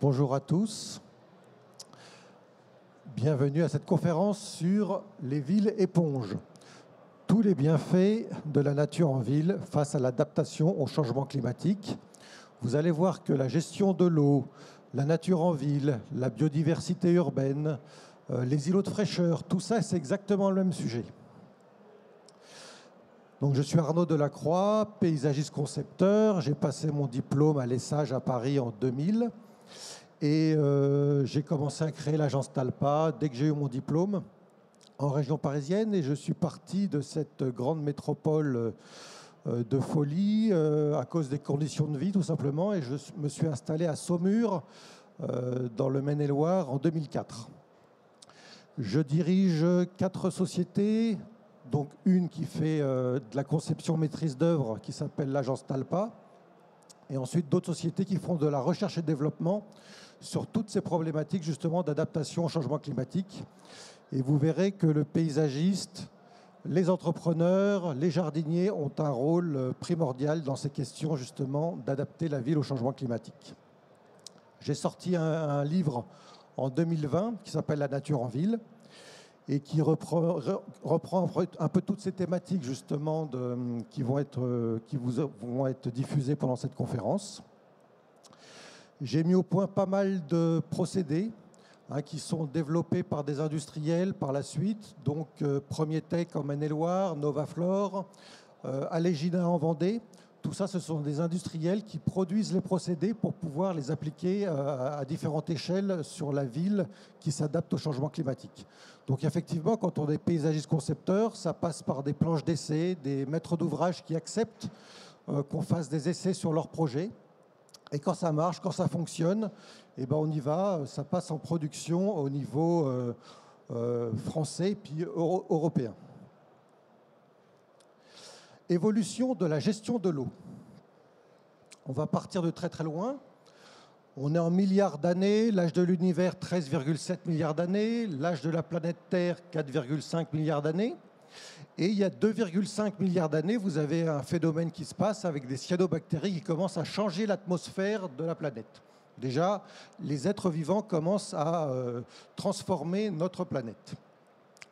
Bonjour à tous. Bienvenue à cette conférence sur les villes éponges. Tous les bienfaits de la nature en ville face à l'adaptation au changement climatique. Vous allez voir que la gestion de l'eau, la nature en ville, la biodiversité urbaine, les îlots de fraîcheur, tout ça, c'est exactement le même sujet. Donc, je suis Arnaud Delacroix, paysagiste concepteur. J'ai passé mon diplôme à l'ESSAGE à Paris en 2000. Et j'ai commencé à créer l'agence Talpa dès que j'ai eu mon diplôme en région parisienne. Et je suis parti de cette grande métropole de folie à cause des conditions de vie, tout simplement. Et je me suis installé à Saumur, dans le Maine-et-Loire, en 2004. Je dirige 4 sociétés, donc une qui fait de la conception maîtrise d'œuvre, qui s'appelle l'agence Talpa. Et ensuite d'autres sociétés qui font de la recherche et développement sur toutes ces problématiques justement d'adaptation au changement climatique. Et vous verrez que le paysagiste, les entrepreneurs, les jardiniers ont un rôle primordial dans ces questions justement d'adapter la ville au changement climatique. J'ai sorti un livre en 2020 qui s'appelle La nature en ville et qui reprend un peu toutes ces thématiques justement qui vont être diffusées pendant cette conférence. J'ai mis au point pas mal de procédés qui sont développés par des industriels par la suite. Donc Premier Tech en Maine-et-Loire, Novaflore, Alégina en Vendée. Tout ça, ce sont des industriels qui produisent les procédés pour pouvoir les appliquer à différentes échelles sur la ville qui s'adapte au changement climatique. Donc effectivement, quand on est paysagiste concepteur, ça passe par des planches d'essai, des maîtres d'ouvrage qui acceptent qu'on fasse des essais sur leurs projets. Et quand ça marche, quand ça fonctionne, eh ben on y va, ça passe en production au niveau français puis européen. Évolution de la gestion de l'eau. On va partir de très très loin. On est en milliards d'années, l'âge de l'univers 13,7 milliards d'années, l'âge de la planète Terre 4,5 milliards d'années. Et il y a 2,5 milliards d'années, vous avez un phénomène qui se passe avec des cyanobactéries qui commencent à changer l'atmosphère de la planète. Déjà, les êtres vivants commencent à transformer notre planète.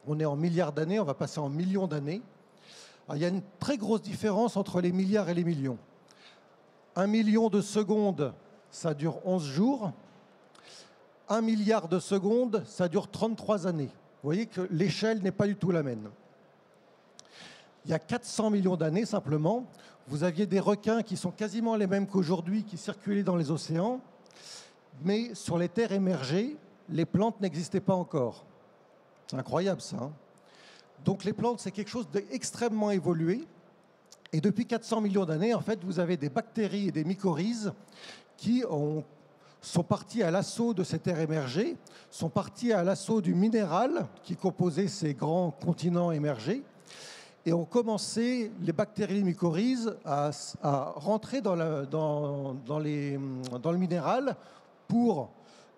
On est en milliards d'années, on va passer en millions d'années. Il y a une très grosse différence entre les milliards et les millions. 1 million de secondes, ça dure 11 jours. 1 milliard de secondes, ça dure 33 années. Vous voyez que l'échelle n'est pas du tout la même. Il y a 400 millions d'années, simplement, vous aviez des requins qui sont quasiment les mêmes qu'aujourd'hui, qui circulaient dans les océans, mais sur les terres émergées, les plantes n'existaient pas encore. C'est incroyable, ça, hein. Donc les plantes, c'est quelque chose d'extrêmement évolué. Et depuis 400 millions d'années, en fait, vous avez des bactéries et des mycorhizes qui sont partis à l'assaut de ces terres émergées, sont partis à l'assaut du minéral qui composait ces grands continents émergés, et ont commencé, les bactéries et les mycorhizes, à rentrer dans le minéral pour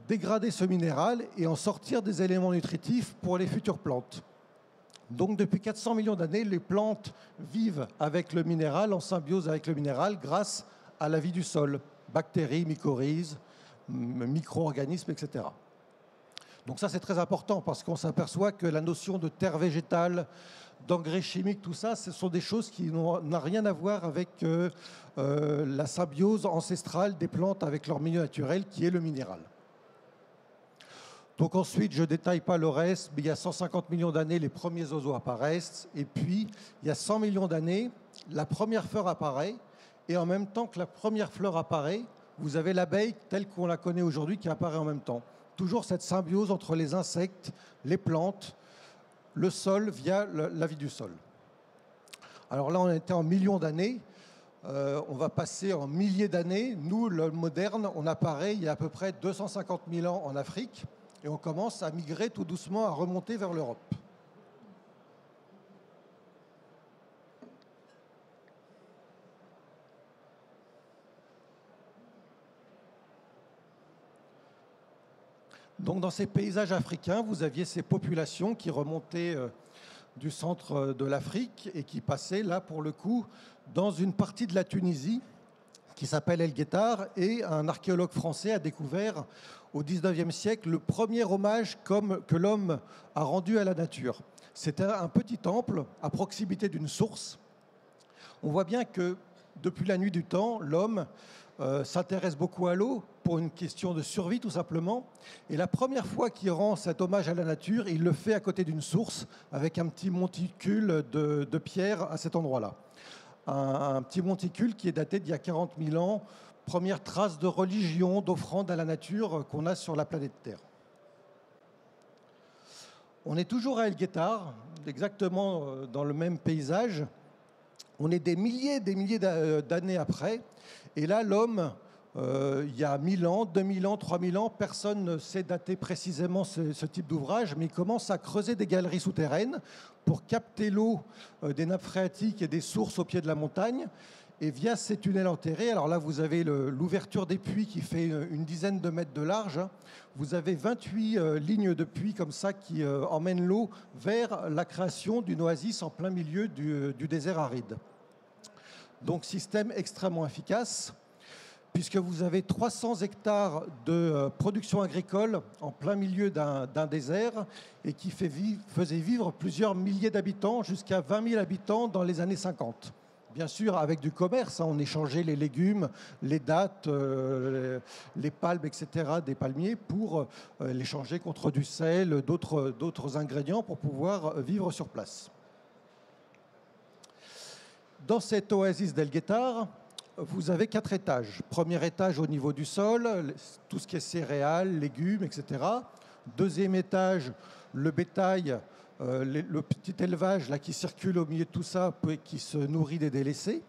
dégrader ce minéral et en sortir des éléments nutritifs pour les futures plantes. Donc depuis 400 millions d'années, les plantes vivent avec le minéral, en symbiose avec le minéral, grâce à la vie du sol. Bactéries, mycorhizes, micro-organismes, etc. Donc ça, c'est très important parce qu'on s'aperçoit que la notion de terre végétale, d'engrais chimiques, tout ça, ce sont des choses qui n'ont rien à voir avec la symbiose ancestrale des plantes avec leur milieu naturel, qui est le minéral. Donc ensuite, je ne détaille pas le reste, mais il y a 150 millions d'années, les premiers oiseaux apparaissent. Et puis, il y a 100 millions d'années, la première fleur apparaît. Et en même temps que la première fleur apparaît, vous avez l'abeille telle qu'on la connaît aujourd'hui qui apparaît en même temps. Toujours cette symbiose entre les insectes, les plantes, le sol via la vie du sol. Alors là, on était en millions d'années. On va passer en milliers d'années. Nous, le moderne, on apparaît il y a à peu près 250 000 ans en Afrique. Et on commence à migrer tout doucement, à remonter vers l'Europe. Donc dans ces paysages africains, vous aviez ces populations qui remontaient du centre de l'Afrique et qui passaient là, pour le coup, dans une partie de la Tunisie qui s'appelle El Guettard, et un archéologue français a découvert au XIXe siècle le premier hommage que l'homme a rendu à la nature. C'était un petit temple à proximité d'une source. On voit bien que depuis la nuit du temps, l'homme s'intéresse beaucoup à l'eau pour une question de survie tout simplement. Et la première fois qu'il rend cet hommage à la nature, il le fait à côté d'une source avec un petit monticule de pierre à cet endroit-là. Un petit monticule qui est daté d'il y a 40 000 ans, première trace de religion, d'offrande à la nature qu'on a sur la planète Terre. On est toujours à El Guettard, exactement dans le même paysage. On est des milliers d'années après. Et là, l'homme, il y a 1000 ans, 2000 ans, 3000 ans, personne ne sait dater précisément ce type d'ouvrage, mais il commence à creuser des galeries souterraines pour capter l'eau des nappes phréatiques et des sources au pied de la montagne. Et via ces tunnels enterrés, alors là, vous avez l'ouverture des puits qui fait une dizaine de mètres de large. Vous avez 28 lignes de puits comme ça qui emmènent l'eau vers la création d'une oasis en plein milieu du désert aride. Donc, système extrêmement efficace, puisque vous avez 300 hectares de production agricole en plein milieu d'un désert et qui faisait vivre plusieurs milliers d'habitants, jusqu'à 20 000 habitants dans les années 50. Bien sûr, avec du commerce, on échangeait les légumes, les dattes, les palmes, etc., des palmiers, pour les changer contre du sel, d'autres ingrédients pour pouvoir vivre sur place. Dans cette oasis d'El Guettard, vous avez 4 étages. Premier étage au niveau du sol, tout ce qui est céréales, légumes, etc. Deuxième étage, le bétail, le petit élevage là, qui circule au milieu de tout ça, qui se nourrit des délaissés.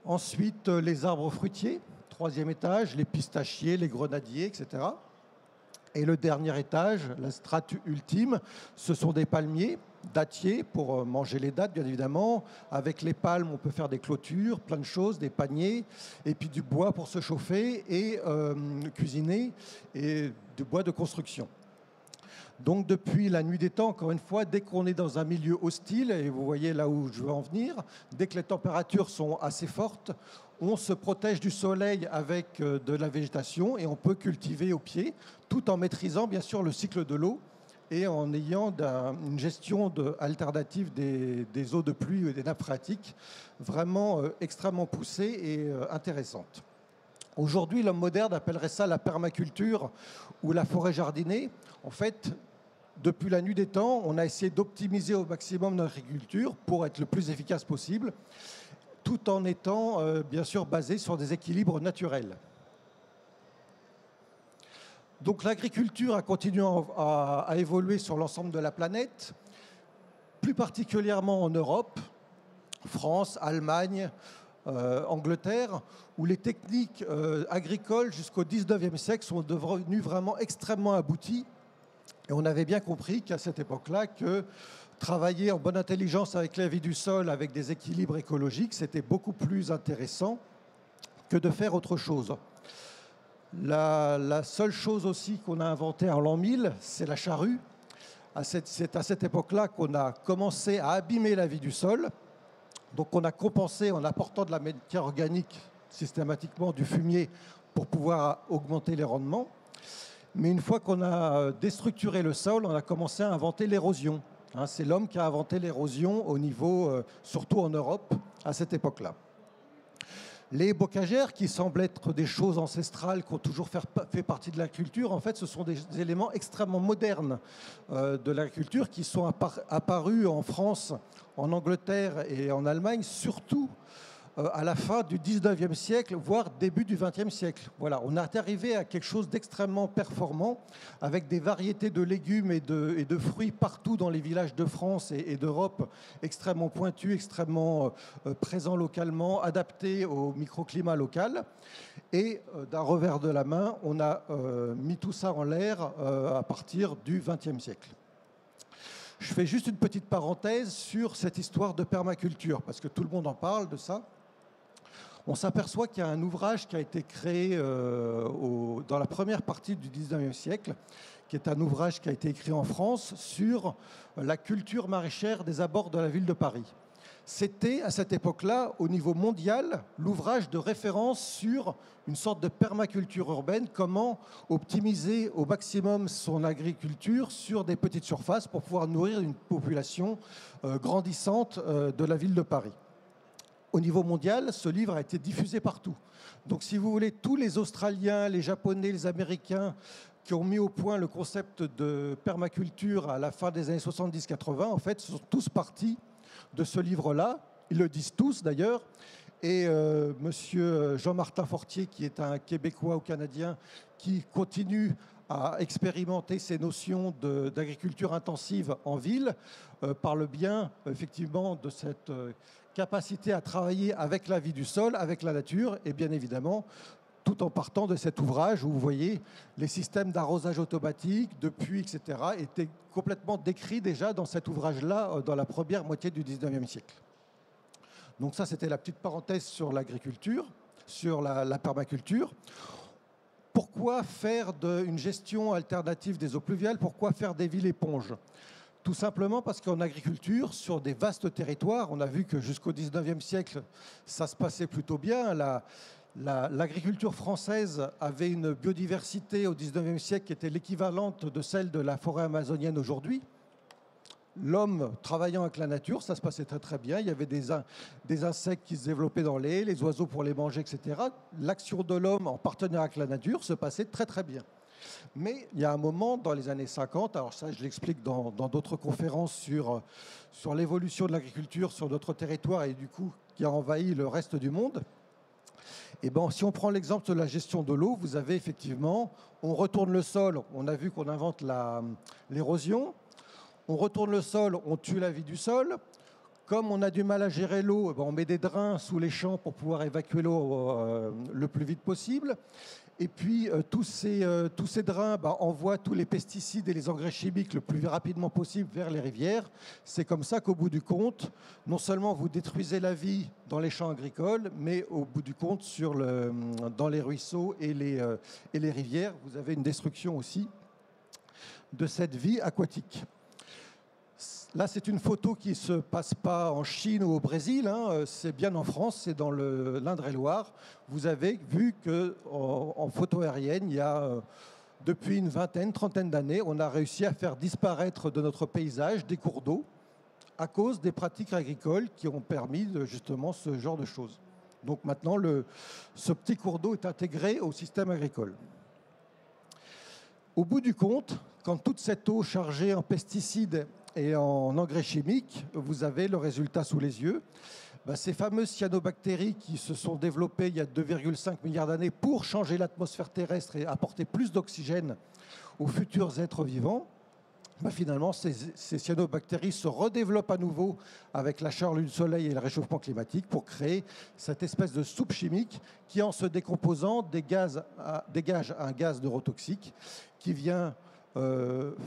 Ensuite, les arbres fruitiers. Troisième étage, les pistachiers, les grenadiers, etc. Et le dernier étage, la strate ultime, ce sont des palmiers, dattiers pour manger les dattes, bien évidemment. Avec les palmes, on peut faire des clôtures, plein de choses, des paniers, et puis du bois pour se chauffer et cuisiner, et du bois de construction. Donc depuis la nuit des temps, encore une fois, dès qu'on est dans un milieu hostile, et vous voyez là où je veux en venir, dès que les températures sont assez fortes, on se protège du soleil avec de la végétation et on peut cultiver au pied, tout en maîtrisant bien sûr le cycle de l'eau et en ayant une gestion alternative des eaux de pluie et des nappes phréatiques vraiment extrêmement poussée et intéressante. Aujourd'hui, l'homme moderne appellerait ça la permaculture ou la forêt jardinée. En fait, depuis la nuit des temps, on a essayé d'optimiser au maximum notre agriculture pour être le plus efficace possible, tout en étant bien sûr basé sur des équilibres naturels. Donc l'agriculture a continué à évoluer sur l'ensemble de la planète, plus particulièrement en Europe, France, Allemagne, Angleterre, où les techniques agricoles jusqu'au XIXe siècle sont devenues vraiment extrêmement abouties. Et on avait bien compris qu'à cette époque-là, que travailler en bonne intelligence avec la vie du sol, avec des équilibres écologiques, c'était beaucoup plus intéressant que de faire autre chose. La seule chose aussi qu'on a inventée en l'an 1000, c'est la charrue. C'est à cette époque-là qu'on a commencé à abîmer la vie du sol. Donc on a compensé en apportant de la matière organique systématiquement, du fumier, pour pouvoir augmenter les rendements. Mais une fois qu'on a déstructuré le sol, on a commencé à inventer l'érosion. C'est l'homme qui a inventé l'érosion au niveau, surtout en Europe, à cette époque-là. Les bocagères, qui semblent être des choses ancestrales qui ont toujours fait partie de l'agriculture, en fait, ce sont des éléments extrêmement modernes de l'agriculture qui sont apparus en France, en Angleterre et en Allemagne, surtout à la fin du 19e siècle, voire début du 20e siècle. Voilà, on est arrivé à quelque chose d'extrêmement performant, avec des variétés de légumes et de fruits partout dans les villages de France et d'Europe, extrêmement pointus, extrêmement présents localement, adaptés au microclimat local. Et d'un revers de la main, on a mis tout ça en l'air à partir du 20e siècle. Je fais juste une petite parenthèse sur cette histoire de permaculture, parce que tout le monde en parle de ça. On s'aperçoit qu'il y a un ouvrage qui a été créé dans la première partie du 19e siècle, qui est un ouvrage qui a été écrit en France sur la culture maraîchère des abords de la ville de Paris. C'était à cette époque-là, au niveau mondial, l'ouvrage de référence sur une sorte de permaculture urbaine, comment optimiser au maximum son agriculture sur des petites surfaces pour pouvoir nourrir une population grandissante de la ville de Paris. Au niveau mondial, ce livre a été diffusé partout. Donc si vous voulez, tous les Australiens, les Japonais, les Américains qui ont mis au point le concept de permaculture à la fin des années 70-80, en fait, sont tous partis de ce livre-là. Ils le disent tous d'ailleurs. Et monsieur Jean-Martin Fortier, qui est un Québécois ou Canadien, qui continue à expérimenter ces notions d'agriculture intensive en ville, parle bien effectivement de cette capacité à travailler avec la vie du sol, avec la nature, et bien évidemment, tout en partant de cet ouvrage où vous voyez les systèmes d'arrosage automatique, de puits, etc., étaient complètement décrits déjà dans cet ouvrage-là, dans la première moitié du 19e siècle. Donc ça, c'était la petite parenthèse sur l'agriculture, sur la permaculture. Pourquoi faire une gestion alternative des eaux pluviales? Pourquoi faire des villes éponges? Tout simplement parce qu'en agriculture, sur des vastes territoires, on a vu que jusqu'au 19e siècle, ça se passait plutôt bien. L'agriculture française avait une biodiversité au 19e siècle qui était l'équivalente de celle de la forêt amazonienne aujourd'hui. L'homme travaillant avec la nature, ça se passait très très bien. Il y avait des insectes qui se développaient dans les haies, les oiseaux pour les manger, etc. L'action de l'homme en partenariat avec la nature se passait très très bien. Mais il y a un moment, dans les années 50, alors ça je l'explique dans d'autres conférences sur l'évolution de l'agriculture sur notre territoire et du coup qui a envahi le reste du monde. Et ben, si on prend l'exemple de la gestion de l'eau, vous avez effectivement, on retourne le sol, on a vu qu'on invente l'érosion, on retourne le sol, on tue la vie du sol. Comme on a du mal à gérer l'eau, on met des drains sous les champs pour pouvoir évacuer l'eau le plus vite possible. Et puis, tous ces drains envoient tous les pesticides et les engrais chimiques le plus rapidement possible vers les rivières. C'est comme ça qu'au bout du compte, non seulement vous détruisez la vie dans les champs agricoles, mais au bout du compte, dans les ruisseaux et les rivières, vous avez une destruction aussi de cette vie aquatique. Là, c'est une photo qui ne se passe pas en Chine ou au Brésil, hein, c'est bien en France, c'est dans l'Indre-et-Loire. Vous avez vu qu'en photo aérienne, il y a, depuis une vingtaine, trentaine d'années, on a réussi à faire disparaître de notre paysage des cours d'eau à cause des pratiques agricoles qui ont permis justement ce genre de choses. Donc maintenant, ce petit cours d'eau est intégré au système agricole. Au bout du compte, quand toute cette eau chargée en pesticides et en engrais chimiques, vous avez le résultat sous les yeux. Ces fameuses cyanobactéries qui se sont développées il y a 2,5 milliards d'années pour changer l'atmosphère terrestre et apporter plus d'oxygène aux futurs êtres vivants, finalement, ces cyanobactéries se redéveloppent à nouveau avec la chaleur du soleil et le réchauffement climatique pour créer cette espèce de soupe chimique qui, en se décomposant, dégage un gaz neurotoxique qui vient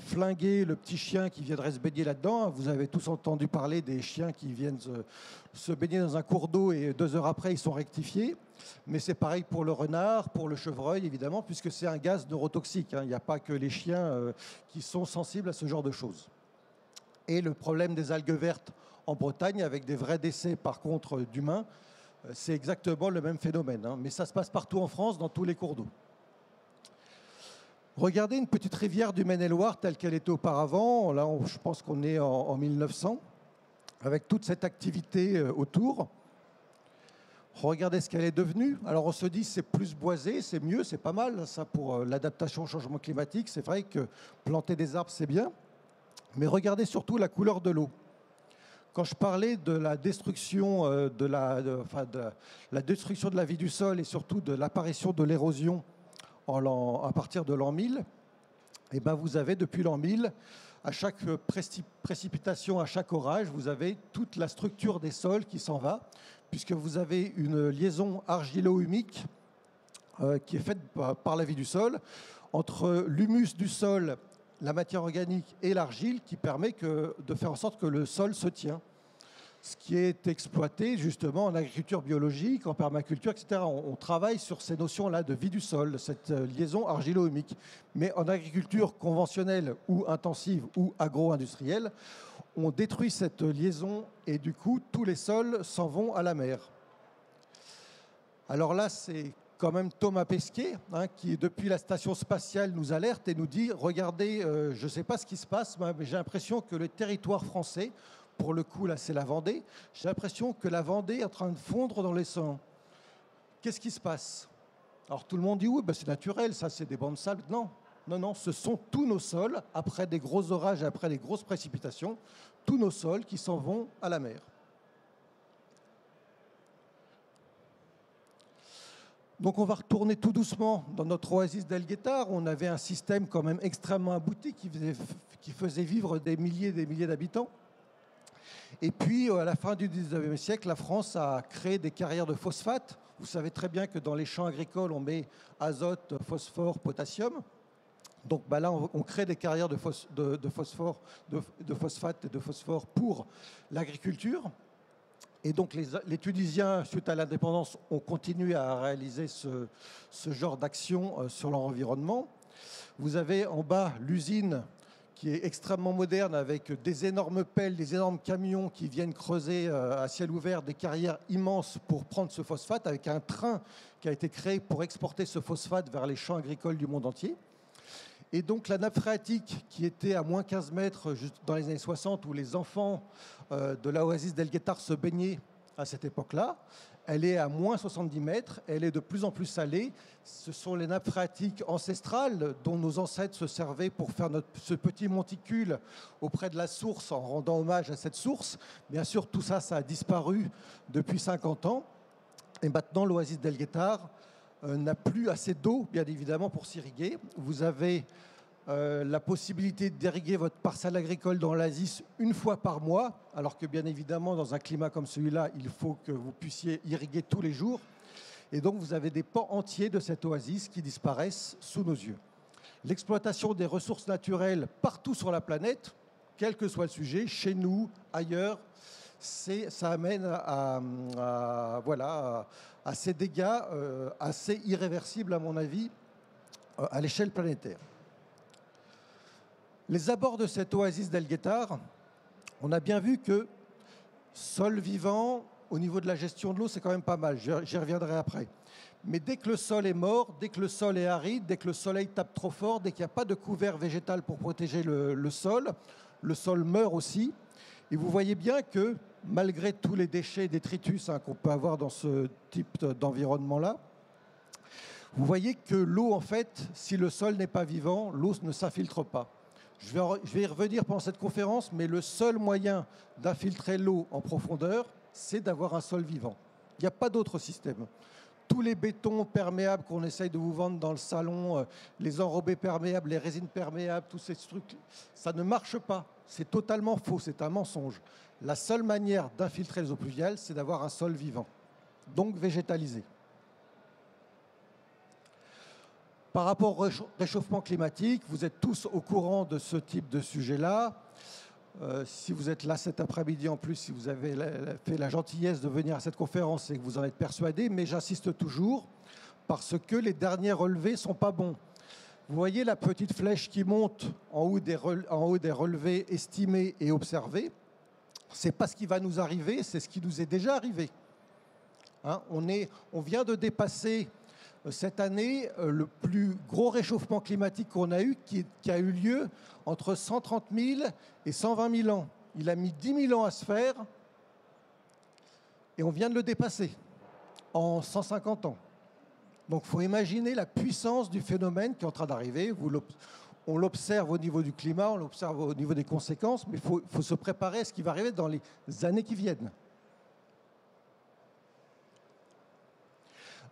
flinguer le petit chien qui viendrait se baigner là-dedans. Vous avez tous entendu parler des chiens qui viennent se baigner dans un cours d'eau et 2 heures après, ils sont rectifiés. Mais c'est pareil pour le renard, pour le chevreuil, évidemment, puisque c'est un gaz neurotoxique. Il n'y a pas que les chiens qui sont sensibles à ce genre de choses. Et le problème des algues vertes en Bretagne, avec des vrais décès, par contre, d'humains, c'est exactement le même phénomène. Mais ça se passe partout en France, dans tous les cours d'eau. Regardez une petite rivière du Maine-et-Loire telle qu'elle était auparavant. Là, je pense qu'on est en 1900, avec toute cette activité autour. Regardez ce qu'elle est devenue. Alors on se dit c'est plus boisé, c'est mieux, c'est pas mal ça pour l'adaptation au changement climatique. C'est vrai que planter des arbres c'est bien, mais regardez surtout la couleur de l'eau. Quand je parlais de la destruction de la destruction de la vie du sol et surtout de l'apparition de l'érosion à partir de l'an 1000, et vous avez depuis l'an 1000, à chaque précipitation, à chaque orage, vous avez toute la structure des sols qui s'en va, puisque vous avez une liaison argilo-humique qui est faite par la vie du sol, entre l'humus du sol, la matière organique et l'argile, qui permet de faire en sorte que le sol se tient. Ce qui est exploité justement en agriculture biologique, en permaculture, etc. On travaille sur ces notions-là de vie du sol, cette liaison argilo-humique. Mais en agriculture conventionnelle ou intensive ou agro-industrielle, on détruit cette liaison et du coup, tous les sols s'en vont à la mer. Alors là, c'est quand même Thomas Pesquet, hein, qui, depuis la station spatiale, nous alerte et nous dit, regardez, je ne sais pas ce qui se passe, mais j'ai l'impression que le territoire français, pour le coup, là, c'est la Vendée, j'ai l'impression que la Vendée est en train de fondre dans l'océan. Qu'est-ce qui se passe? Alors tout le monde dit, oui, ben, c'est naturel, ça, c'est des bancs de sable. Non, non, non, ce sont tous nos sols, après des gros orages, après des grosses précipitations, tous nos sols qui s'en vont à la mer. Donc on va retourner tout doucement dans notre oasis d'El Guettar. On avait un système quand même extrêmement abouti qui faisait vivre des milliers d'habitants. Et puis à la fin du 19e siècle, la France a créé des carrières de phosphate. Vous savez très bien que dans les champs agricoles, on met azote, phosphore, potassium. Donc bah là, on crée des carrières de phosphate et de phosphore pour l'agriculture. Et donc les Tunisiens, suite à l'indépendance, ont continué à réaliser ce genre d'action sur leur environnement. Vous avez en bas l'usine qui est extrêmement moderne avec des énormes pelles, des énormes camions qui viennent creuser à ciel ouvert des carrières immenses pour prendre ce phosphate, avec un train qui a été créé pour exporter ce phosphate vers les champs agricoles du monde entier. Et donc la nappe phréatique qui était à moins 15 mètres juste dans les années 60 où les enfants de l'oasis d'El Guettar se baignaient à cette époque-là, elle est à moins 70 mètres, elle est de plus en plus salée. Ce sont les nappes phréatiques ancestrales dont nos ancêtres se servaient pour faire ce petit monticule auprès de la source en rendant hommage à cette source. Bien sûr, tout ça, ça a disparu depuis 50 ans. Et maintenant, l'oasis d'El Guettar n'a plus assez d'eau, bien évidemment, pour s'irriguer. Vous avez la possibilité d'irriguer votre parcelle agricole dans l'oasis une fois par mois, alors que, bien évidemment, dans un climat comme celui-là, il faut que vous puissiez irriguer tous les jours. Et donc, vous avez des pans entiers de cette oasis qui disparaissent sous nos yeux. L'exploitation des ressources naturelles partout sur la planète, quel que soit le sujet, chez nous, ailleurs, ça amène à ces dégâts assez irréversibles, à mon avis, à l'échelle planétaire. Les abords de cette oasis d'El Guettar, on a bien vu que sol vivant, au niveau de la gestion de l'eau, c'est quand même pas mal. J'y reviendrai après. Mais dès que le sol est mort, dès que le sol est aride, dès que le soleil tape trop fort, dès qu'il n'y a pas de couvert végétal pour protéger le sol meurt aussi. Et vous voyez bien que, malgré tous les déchets et détritus qu'on peut avoir dans ce type d'environnement-là, vous voyez que l'eau, en fait, si le sol n'est pas vivant, l'eau ne s'infiltre pas. Je vais y revenir pendant cette conférence, mais le seul moyen d'infiltrer l'eau en profondeur, c'est d'avoir un sol vivant. Il n'y a pas d'autre système. Tous les bétons perméables qu'on essaye de vous vendre dans le salon, les enrobés perméables, les résines perméables, tous ces trucs, ça ne marche pas. C'est totalement faux, c'est un mensonge. La seule manière d'infiltrer les eaux pluviales, c'est d'avoir un sol vivant, donc végétalisé. Par rapport au réchauffement climatique, vous êtes tous au courant de ce type de sujet-là. Si vous êtes là cet après-midi, en plus, si vous avez fait la gentillesse de venir à cette conférence, c'est que vous en êtes persuadés, mais j'insiste toujours, parce que les derniers relevés ne sont pas bons. Vous voyez la petite flèche qui monte en haut des relevés estimés et observés. Ce n'est pas ce qui va nous arriver, c'est ce qui nous est déjà arrivé. Hein, on vient de dépasser cette année le plus gros réchauffement climatique qu'on a eu, qui a eu lieu entre 130 000 et 120 000 ans. Il a mis 10 000 ans à se faire et on vient de le dépasser en 150 ans. Donc il faut imaginer la puissance du phénomène qui est en train d'arriver. On l'observe au niveau du climat, on l'observe au niveau des conséquences, mais il faut se préparer à ce qui va arriver dans les années qui viennent.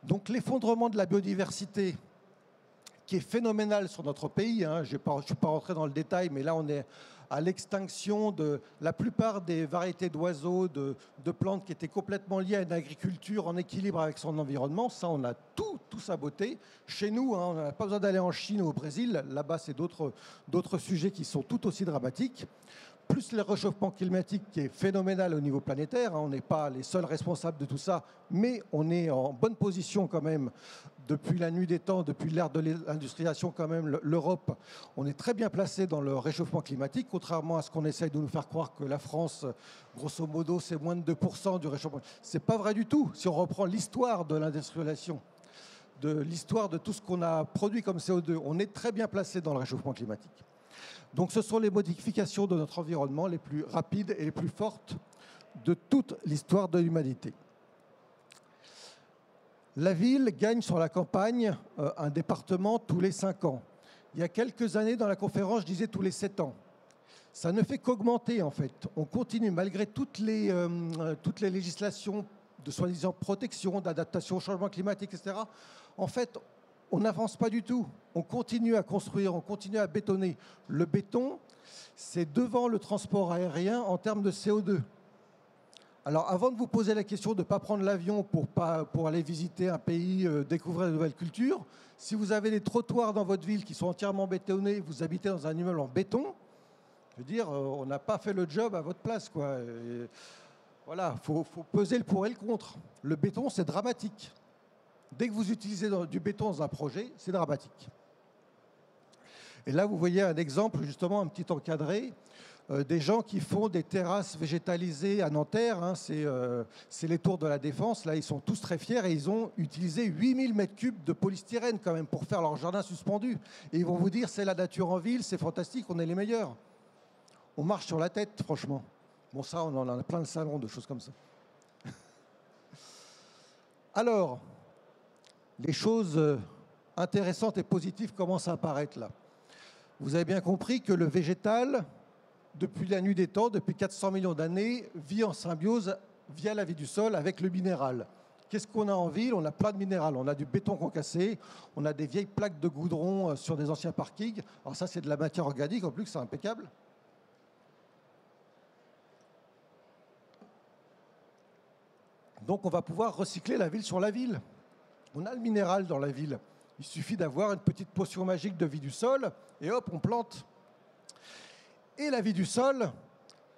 Donc l'effondrement de la biodiversité, qui est phénoménal sur notre pays, hein, je ne suis pas rentré dans le détail, mais là on est à l'extinction de la plupart des variétés d'oiseaux, de plantes qui étaient complètement liées à une agriculture en équilibre avec son environnement. Ça, on a tout saboté. Chez nous, hein, on n'a pas besoin d'aller en Chine ou au Brésil. Là-bas, c'est d'autres sujets qui sont tout aussi dramatiques. plus le réchauffement climatique qui est phénoménal au niveau planétaire. On n'est pas les seuls responsables de tout ça, mais on est en bonne position quand même depuis la nuit des temps, depuis l'ère de l'industrialisation quand même. L'Europe, on est très bien placé dans le réchauffement climatique, contrairement à ce qu'on essaye de nous faire croire que la France, grosso modo, c'est moins de 2% du réchauffement. C'est pas vrai du tout. Si on reprend l'histoire de l'industrialisation, de l'histoire de tout ce qu'on a produit comme CO2, on est très bien placé dans le réchauffement climatique. Donc ce sont les modifications de notre environnement les plus rapides et les plus fortes de toute l'histoire de l'humanité. La ville gagne sur la campagne un département tous les 5 ans. Il y a quelques années, dans la conférence, je disais tous les 7 ans. Ça ne fait qu'augmenter, en fait. On continue, malgré toutes les législations de soi-disant protection, d'adaptation au changement climatique, etc. En fait, on n'avance pas du tout. On continue à construire, on continue à bétonner. Le béton, c'est devant le transport aérien en termes de CO2. Alors, avant de vous poser la question de ne pas prendre l'avion pour aller visiter un pays, découvrir de nouvelles cultures, si vous avez des trottoirs dans votre ville qui sont entièrement bétonnés, vous habitez dans un immeuble en béton, je veux dire, on n'a pas fait le job à votre place, quoi. Et voilà, faut peser le pour et le contre. Le béton, c'est dramatique. Dès que vous utilisez du béton dans un projet, c'est dramatique. Et là, vous voyez un exemple, justement, un petit encadré, des gens qui font des terrasses végétalisées à Nanterre. Hein, c'est les tours de la Défense. Là, ils sont tous très fiers et ils ont utilisé 8000 m3 de polystyrène quand même pour faire leur jardin suspendu. Et ils vont vous dire, c'est la nature en ville, c'est fantastique, on est les meilleurs. On marche sur la tête, franchement. Bon, ça, on en a plein de salons, de choses comme ça. Alors, les choses intéressantes et positives commencent à apparaître là. Vous avez bien compris que le végétal, depuis la nuit des temps, depuis 400 millions d'années, vit en symbiose via la vie du sol avec le minéral. Qu'est-ce qu'on a en ville? On a plein de minéral. On a du béton concassé, on a des vieilles plaques de goudron sur des anciens parkings. Alors ça, c'est de la matière organique, en plus, c'est impeccable. Donc on va pouvoir recycler la ville sur la ville. On a le minéral dans la ville. Il suffit d'avoir une petite potion magique de vie du sol et hop, on plante. Et la vie du sol,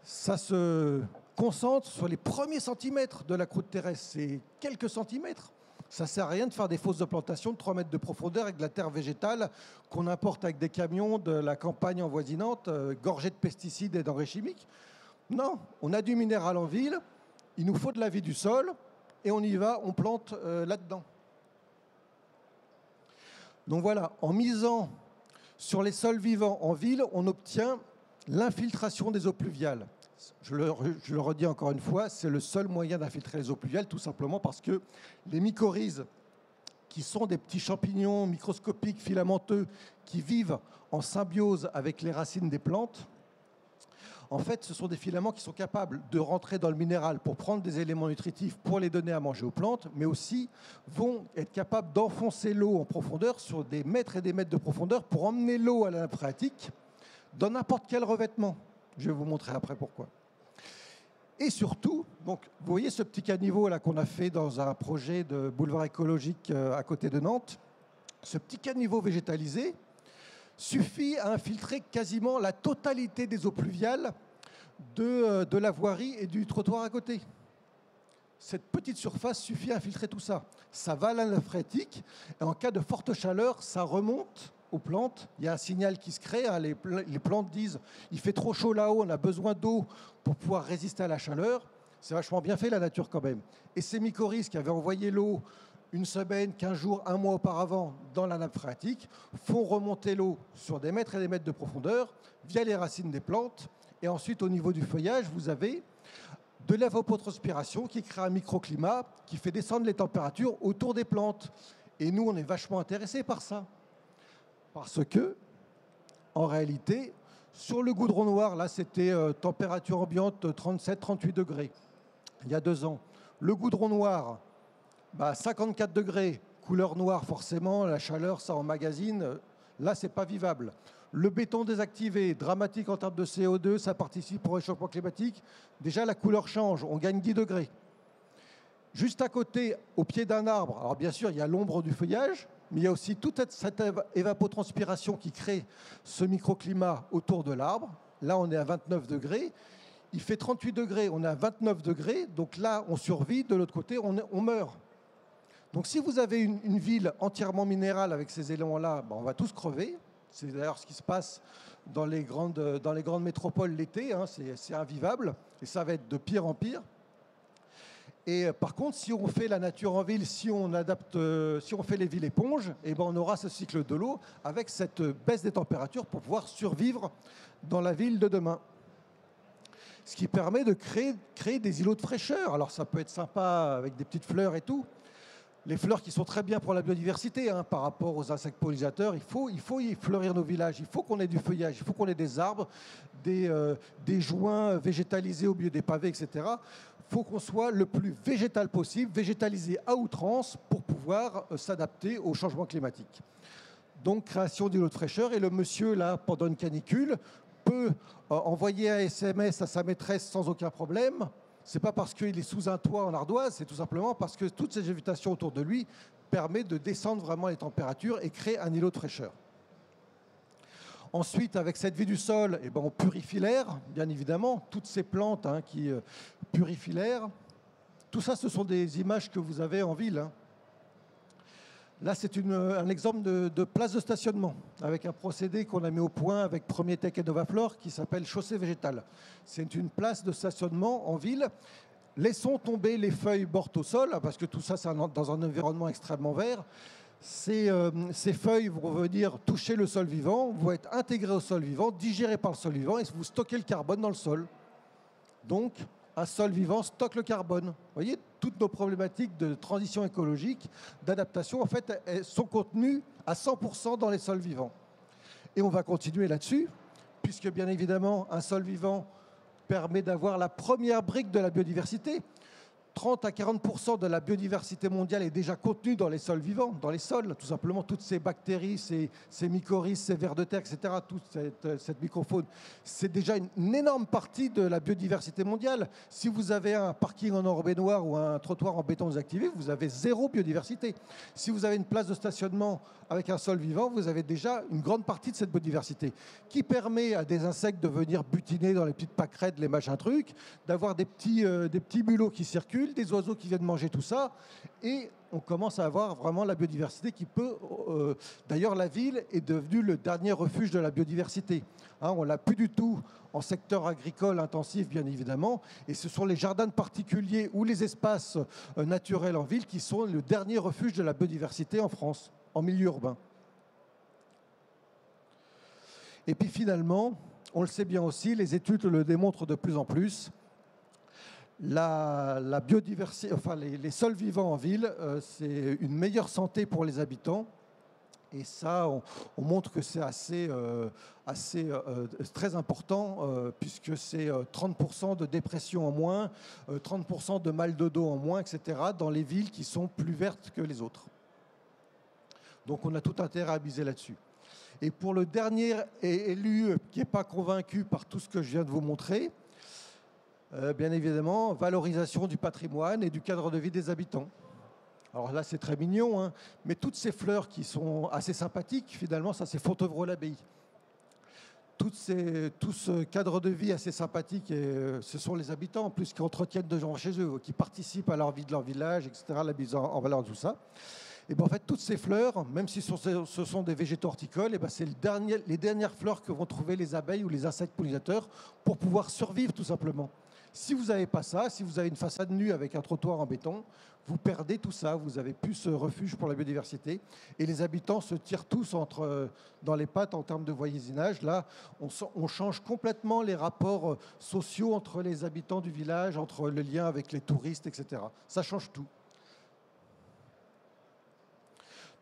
ça se concentre sur les premiers centimètres de la croûte terrestre. C'est quelques centimètres. Ça ne sert à rien de faire des fosses de plantation de 3 mètres de profondeur avec de la terre végétale qu'on importe avec des camions de la campagne envoisinante, gorgés de pesticides et d'engrais chimiques. Non, on a du minéral en ville, il nous faut de la vie du sol et on y va, on plante là-dedans. Donc voilà, en misant sur les sols vivants en ville, on obtient l'infiltration des eaux pluviales. Je le redis encore une fois, c'est le seul moyen d'infiltrer les eaux pluviales, tout simplement parce que les mycorhizes, qui sont des petits champignons microscopiques, filamenteux, qui vivent en symbiose avec les racines des plantes, en fait, ce sont des filaments qui sont capables de rentrer dans le minéral pour prendre des éléments nutritifs pour les donner à manger aux plantes, mais aussi vont être capables d'enfoncer l'eau en profondeur sur des mètres et des mètres de profondeur pour emmener l'eau à la nappe phréatique dans n'importe quel revêtement. Je vais vous montrer après pourquoi. Et surtout, donc, vous voyez ce petit caniveau là qu'on a fait dans un projet de boulevard écologique à côté de Nantes. Ce petit caniveau végétalisé suffit à infiltrer quasiment la totalité des eaux pluviales de la voirie et du trottoir à côté. Cette petite surface suffit à infiltrer tout ça. Ça va à la nappe phréatique et en cas de forte chaleur, ça remonte aux plantes. Il y a un signal qui se crée. Hein. Les plantes disent « il fait trop chaud là-haut, on a besoin d'eau pour pouvoir résister à la chaleur ». C'est vachement bien fait, la nature, quand même. Et ces mycorhizes qui avaient envoyé l'eau une semaine, 15 jours, un mois auparavant dans la nappe phréatique, font remonter l'eau sur des mètres et des mètres de profondeur via les racines des plantes. Et ensuite, au niveau du feuillage, vous avez de l'évapotranspiration qui crée un microclimat qui fait descendre les températures autour des plantes. Et nous, on est vachement intéressés par ça. Parce que, en réalité, sur le goudron noir, là, c'était température ambiante 37-38 degrés, il y a 2 ans. Le goudron noir, 54 degrés, couleur noire forcément, la chaleur, ça emmagasine. Là, c'est pas vivable. Le béton désactivé, dramatique en termes de CO2, ça participe au réchauffement climatique. Déjà, la couleur change, on gagne 10 degrés. Juste à côté, au pied d'un arbre, alors bien sûr, il y a l'ombre du feuillage, mais il y a aussi toute cette évapotranspiration qui crée ce microclimat autour de l'arbre. Là, on est à 29 degrés. Il fait 38 degrés, on est à 29 degrés. Donc là, on survit. De l'autre côté, on meurt. Donc si vous avez une ville entièrement minérale avec ces éléments-là, ben, on va tous crever. C'est d'ailleurs ce qui se passe dans les grandes métropoles l'été. Hein, c'est invivable. Et ça va être de pire en pire. Et par contre, si on fait la nature en ville, si on fait les villes éponges, eh ben on aura ce cycle de l'eau avec cette baisse des températures pour pouvoir survivre dans la ville de demain. Ce qui permet de créer des îlots de fraîcheur. Alors ça peut être sympa avec des petites fleurs et tout. Les fleurs qui sont très bien pour la biodiversité, hein, par rapport aux insectes pollinisateurs. Il faut y fleurir nos villages, il faut qu'on ait du feuillage, il faut qu'on ait des arbres, des joints végétalisés au milieu des pavés, etc. Il faut qu'on soit le plus végétal possible, végétalisé à outrance pour pouvoir s'adapter au changement climatique. Donc création d'îlots de fraîcheur, et le monsieur, là, pendant une canicule, peut envoyer un SMS à sa maîtresse sans aucun problème. Ce n'est pas parce qu'il est sous un toit en ardoise, c'est tout simplement parce que toute cette végétation autour de lui permet de descendre vraiment les températures et créer un îlot de fraîcheur. Ensuite, avec cette vie du sol, eh ben, on purifie l'air, bien évidemment. Toutes ces plantes hein, qui purifient l'air. Tout ça, ce sont des images que vous avez en ville. Hein. Là, c'est un exemple de place de stationnement avec un procédé qu'on a mis au point avec Premier Tech et Novaflore qui s'appelle chaussée végétale. C'est une place de stationnement en ville. Laissons tomber les feuilles mortes au sol parce que tout ça, c'est dans un environnement extrêmement vert. Ces feuilles vont venir toucher le sol vivant, vont être intégrées au sol vivant, digérées par le sol vivant et vous stockez le carbone dans le sol. Donc, un sol vivant stocke le carbone. Vous voyez, toutes nos problématiques de transition écologique, d'adaptation, en fait, elles sont contenues à 100% dans les sols vivants. Et on va continuer là-dessus, puisque bien évidemment, un sol vivant permet d'avoir la première brique de la biodiversité. 30 à 40% de la biodiversité mondiale est déjà contenue dans les sols vivants, dans les sols, tout simplement. Toutes ces bactéries, ces mycorhizes, ces vers de terre, etc., toute cette microfaune, c'est déjà une énorme partie de la biodiversité mondiale. Si vous avez un parking en enrobé-noir ou un trottoir en béton désactivé, vous avez zéro biodiversité. Si vous avez une place de stationnement avec un sol vivant, vous avez déjà une grande partie de cette biodiversité qui permet à des insectes de venir butiner dans les petites pâquerettes, les machins trucs, d'avoir des petits mulots qui circulent, des oiseaux qui viennent manger tout ça, et on commence à avoir vraiment la biodiversité qui peut... D'ailleurs, la ville est devenue le dernier refuge de la biodiversité. Hein, on ne l'a plus du tout en secteur agricole intensif, bien évidemment, et ce sont les jardins de particuliers ou les espaces naturels en ville qui sont le dernier refuge de la biodiversité en France, en milieu urbain. Et puis finalement, on le sait bien aussi, les études le démontrent de plus en plus, la biodiversité, enfin les sols vivants en ville, c'est une meilleure santé pour les habitants. Et ça, on montre que c'est très important, puisque c'est 30% de dépression en moins, 30% de mal de dos en moins, etc., dans les villes qui sont plus vertes que les autres. Donc on a tout intérêt à miser là-dessus. Et pour le dernier élu qui n'est pas convaincu par tout ce que je viens de vous montrer, bien évidemment, valorisation du patrimoine et du cadre de vie des habitants. Alors là, c'est très mignon, hein, mais toutes ces fleurs qui sont assez sympathiques, finalement, ça, c'est Fontevraud-l'Abbaye. Tout ce cadre de vie assez sympathique, et ce sont les habitants, en plus, qui entretiennent de gens chez eux, qui participent à leur vie de leur village, etc., la mise en valeur de tout ça. Et bien, en fait, toutes ces fleurs, même si ce sont des végétaux horticoles, et ben, c'est les dernières fleurs que vont trouver les abeilles ou les insectes pollinisateurs pour pouvoir survivre, tout simplement. Si vous n'avez pas ça, si vous avez une façade nue avec un trottoir en béton, vous perdez tout ça, vous n'avez plus ce refuge pour la biodiversité. Et les habitants se tirent tous dans les pattes en termes de voisinage. Là, on change complètement les rapports sociaux entre les habitants du village, entre le lien avec les touristes, etc. Ça change tout.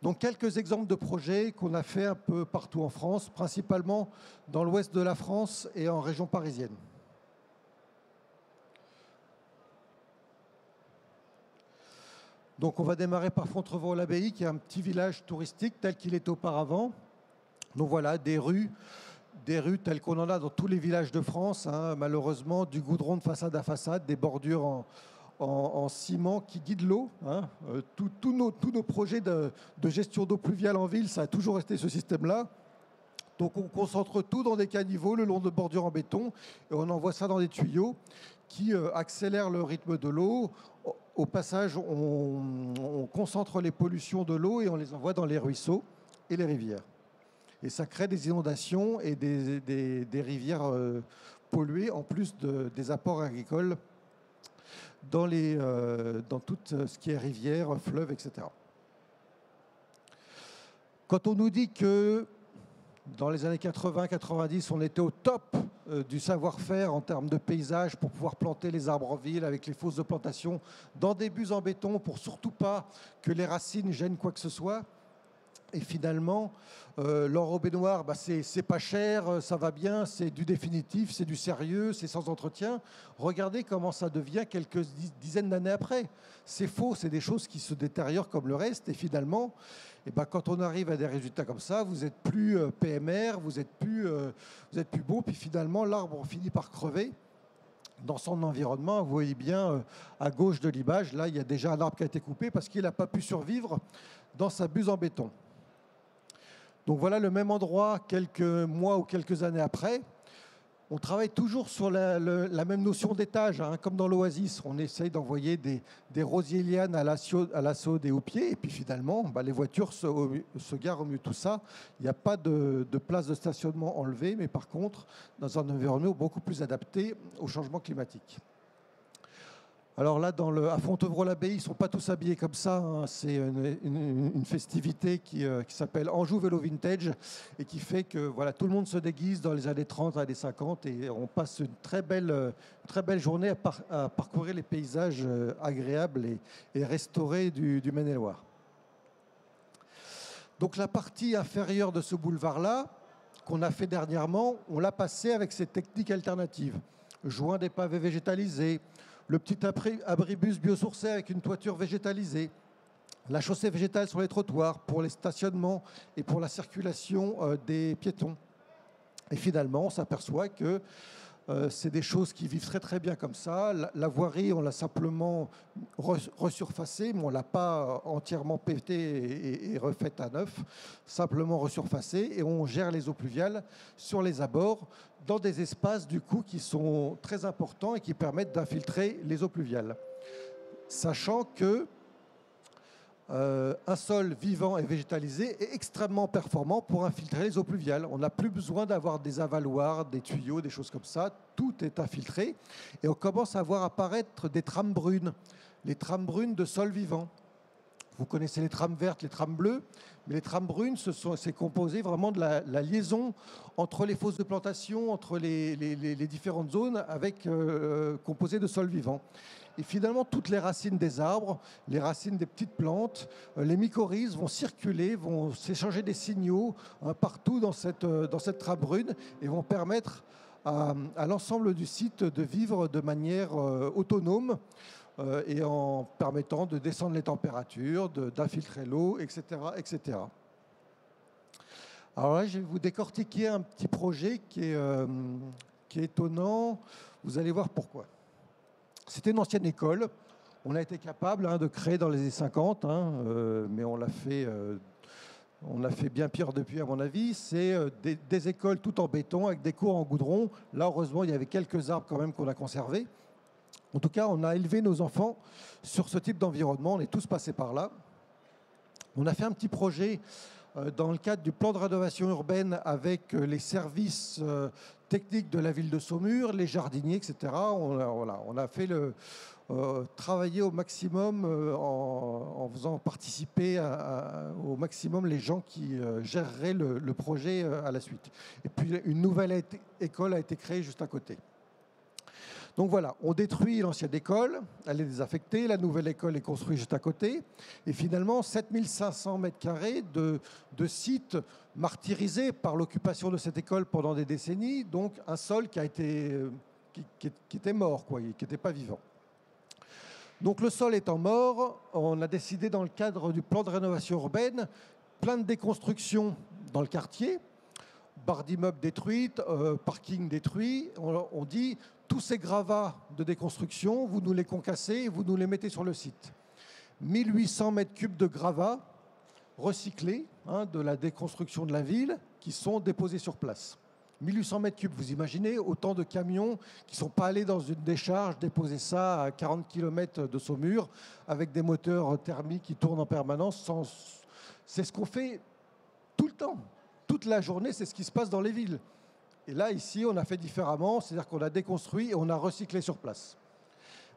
Donc quelques exemples de projets qu'on a fait un peu partout en France, principalement dans l'ouest de la France et en région parisienne. Donc on va démarrer par Fontevraud-l'Abbaye, qui est un petit village touristique tel qu'il était auparavant. Donc voilà, des rues telles qu'on en a dans tous les villages de France, hein, malheureusement, du goudron de façade à façade, des bordures en ciment qui guident l'eau. Hein. Tous nos projets de gestion d'eau pluviale en ville, ça a toujours resté ce système-là. Donc on concentre tout dans des caniveaux le long de bordures en béton et on envoie ça dans des tuyaux qui accélèrent le rythme de l'eau. Au passage, on concentre les pollutions de l'eau et on les envoie dans les ruisseaux et les rivières. Et ça crée des inondations et des rivières polluées, en plus des apports agricoles dans tout ce qui est rivières, fleuves, etc. Quand on nous dit que dans les années 80-90, on était au top du savoir-faire en termes de paysage pour pouvoir planter les arbres en ville avec les fosses de plantation dans des buts en béton pour surtout pas que les racines gênent quoi que ce soit. Et finalement, l'enrobé-noir, c'est pas cher, ça va bien, c'est du définitif, c'est du sérieux, c'est sans entretien. Regardez comment ça devient quelques dizaines d'années après. C'est faux, c'est des choses qui se détériorent comme le reste. Et finalement, quand on arrive à des résultats comme ça, vous n'êtes plus PMR, vous êtes plus beau. Puis finalement, l'arbre finit par crever dans son environnement. Vous voyez bien à gauche de l'image, là, il y a déjà un arbre qui a été coupé parce qu'il n'a pas pu survivre dans sa buse en béton. Donc voilà le même endroit quelques mois ou quelques années après. On travaille toujours sur la même notion d'étage, hein, comme dans l'Oasis. On essaye d'envoyer des rosiers lianes à l'assaut des houppiers. Et puis finalement, les voitures se garent au milieu de tout ça. Il n'y a pas de place de stationnement enlevée, mais par contre, dans un environnement beaucoup plus adapté au changement climatique. Alors là, à Fontevraud-l'Abbaye, ils ne sont pas tous habillés comme ça. Hein. C'est une festivité qui s'appelle Anjou Vélo Vintage et qui fait que voilà, tout le monde se déguise dans les années 30, années 50 et on passe une très belle journée à parcourir les paysages agréables et restaurés du Maine-et-Loire. Donc la partie inférieure de ce boulevard-là, qu'on a fait dernièrement, on l'a passé avec ces techniques alternatives. Joint des pavés végétalisés, le petit abribus biosourcé avec une toiture végétalisée, la chaussée végétale sur les trottoirs pour les stationnements et pour la circulation des piétons. Et finalement, on s'aperçoit que c'est des choses qui vivent très très bien comme ça. La voirie, on l'a simplement resurfacée, mais on ne l'a pas entièrement pétée et refaite à neuf, simplement resurfacée, et on gère les eaux pluviales sur les abords dans des espaces du coup qui sont très importants et qui permettent d'infiltrer les eaux pluviales. Sachant que un sol vivant et végétalisé est extrêmement performant pour infiltrer les eaux pluviales. On n'a plus besoin d'avoir des avaloirs, des tuyaux, des choses comme ça. Tout est infiltré et on commence à voir apparaître des trames brunes, les trames brunes de sol vivant. Vous connaissez les trames vertes, les trames bleues, mais les trames brunes, c'est composé vraiment de la liaison entre les fosses de plantation, entre les différentes zones, composées de sol vivant. Et finalement, toutes les racines des arbres, les racines des petites plantes, les mycorhizes vont circuler, vont s'échanger des signaux partout dans cette trame brune et vont permettre à l'ensemble du site de vivre de manière autonome et en permettant de descendre les températures, d'infiltrer l'eau, etc., etc. Alors là, je vais vous décortiquer un petit projet qui est étonnant. Vous allez voir pourquoi. C'était une ancienne école. On a été capable de créer dans les années 50, mais on l'a fait bien pire depuis, à mon avis. C'est des écoles tout en béton avec des cours en goudron. Là, heureusement, il y avait quelques arbres quand même qu'on a conservés. En tout cas, on a élevé nos enfants sur ce type d'environnement. On est tous passés par là. On a fait un petit projet dans le cadre du plan de rénovation urbaine avec les services techniques de la ville de Saumur, les jardiniers, etc. On a fait travailler au maximum en faisant participer au maximum les gens qui géreraient le projet à la suite. Et puis une nouvelle école a été créée juste à côté. Donc voilà, on détruit l'ancienne école, elle est désaffectée, la nouvelle école est construite juste à côté, et finalement 7500 mètres carrés de sites martyrisés par l'occupation de cette école pendant des décennies, donc un sol qui était mort, qui n'était pas vivant. Donc le sol étant mort, on a décidé dans le cadre du plan de rénovation urbaine, plein de déconstruction dans le quartier, barres d'immeubles détruites, parking détruit. On dit tous ces gravats de déconstruction, vous nous les concassez et vous nous les mettez sur le site. 1800 mètres cubes de gravats recyclés de la déconstruction de la ville qui sont déposés sur place. 1800 mètres cubes, vous imaginez, autant de camions qui ne sont pas allés dans une décharge, déposer ça à 40 km de Saumur, avec des moteurs thermiques qui tournent en permanence. C'est ce qu'on fait tout le temps. Toute la journée, c'est ce qui se passe dans les villes. Et là, ici, on a fait différemment, c'est-à-dire qu'on a déconstruit et on a recyclé sur place.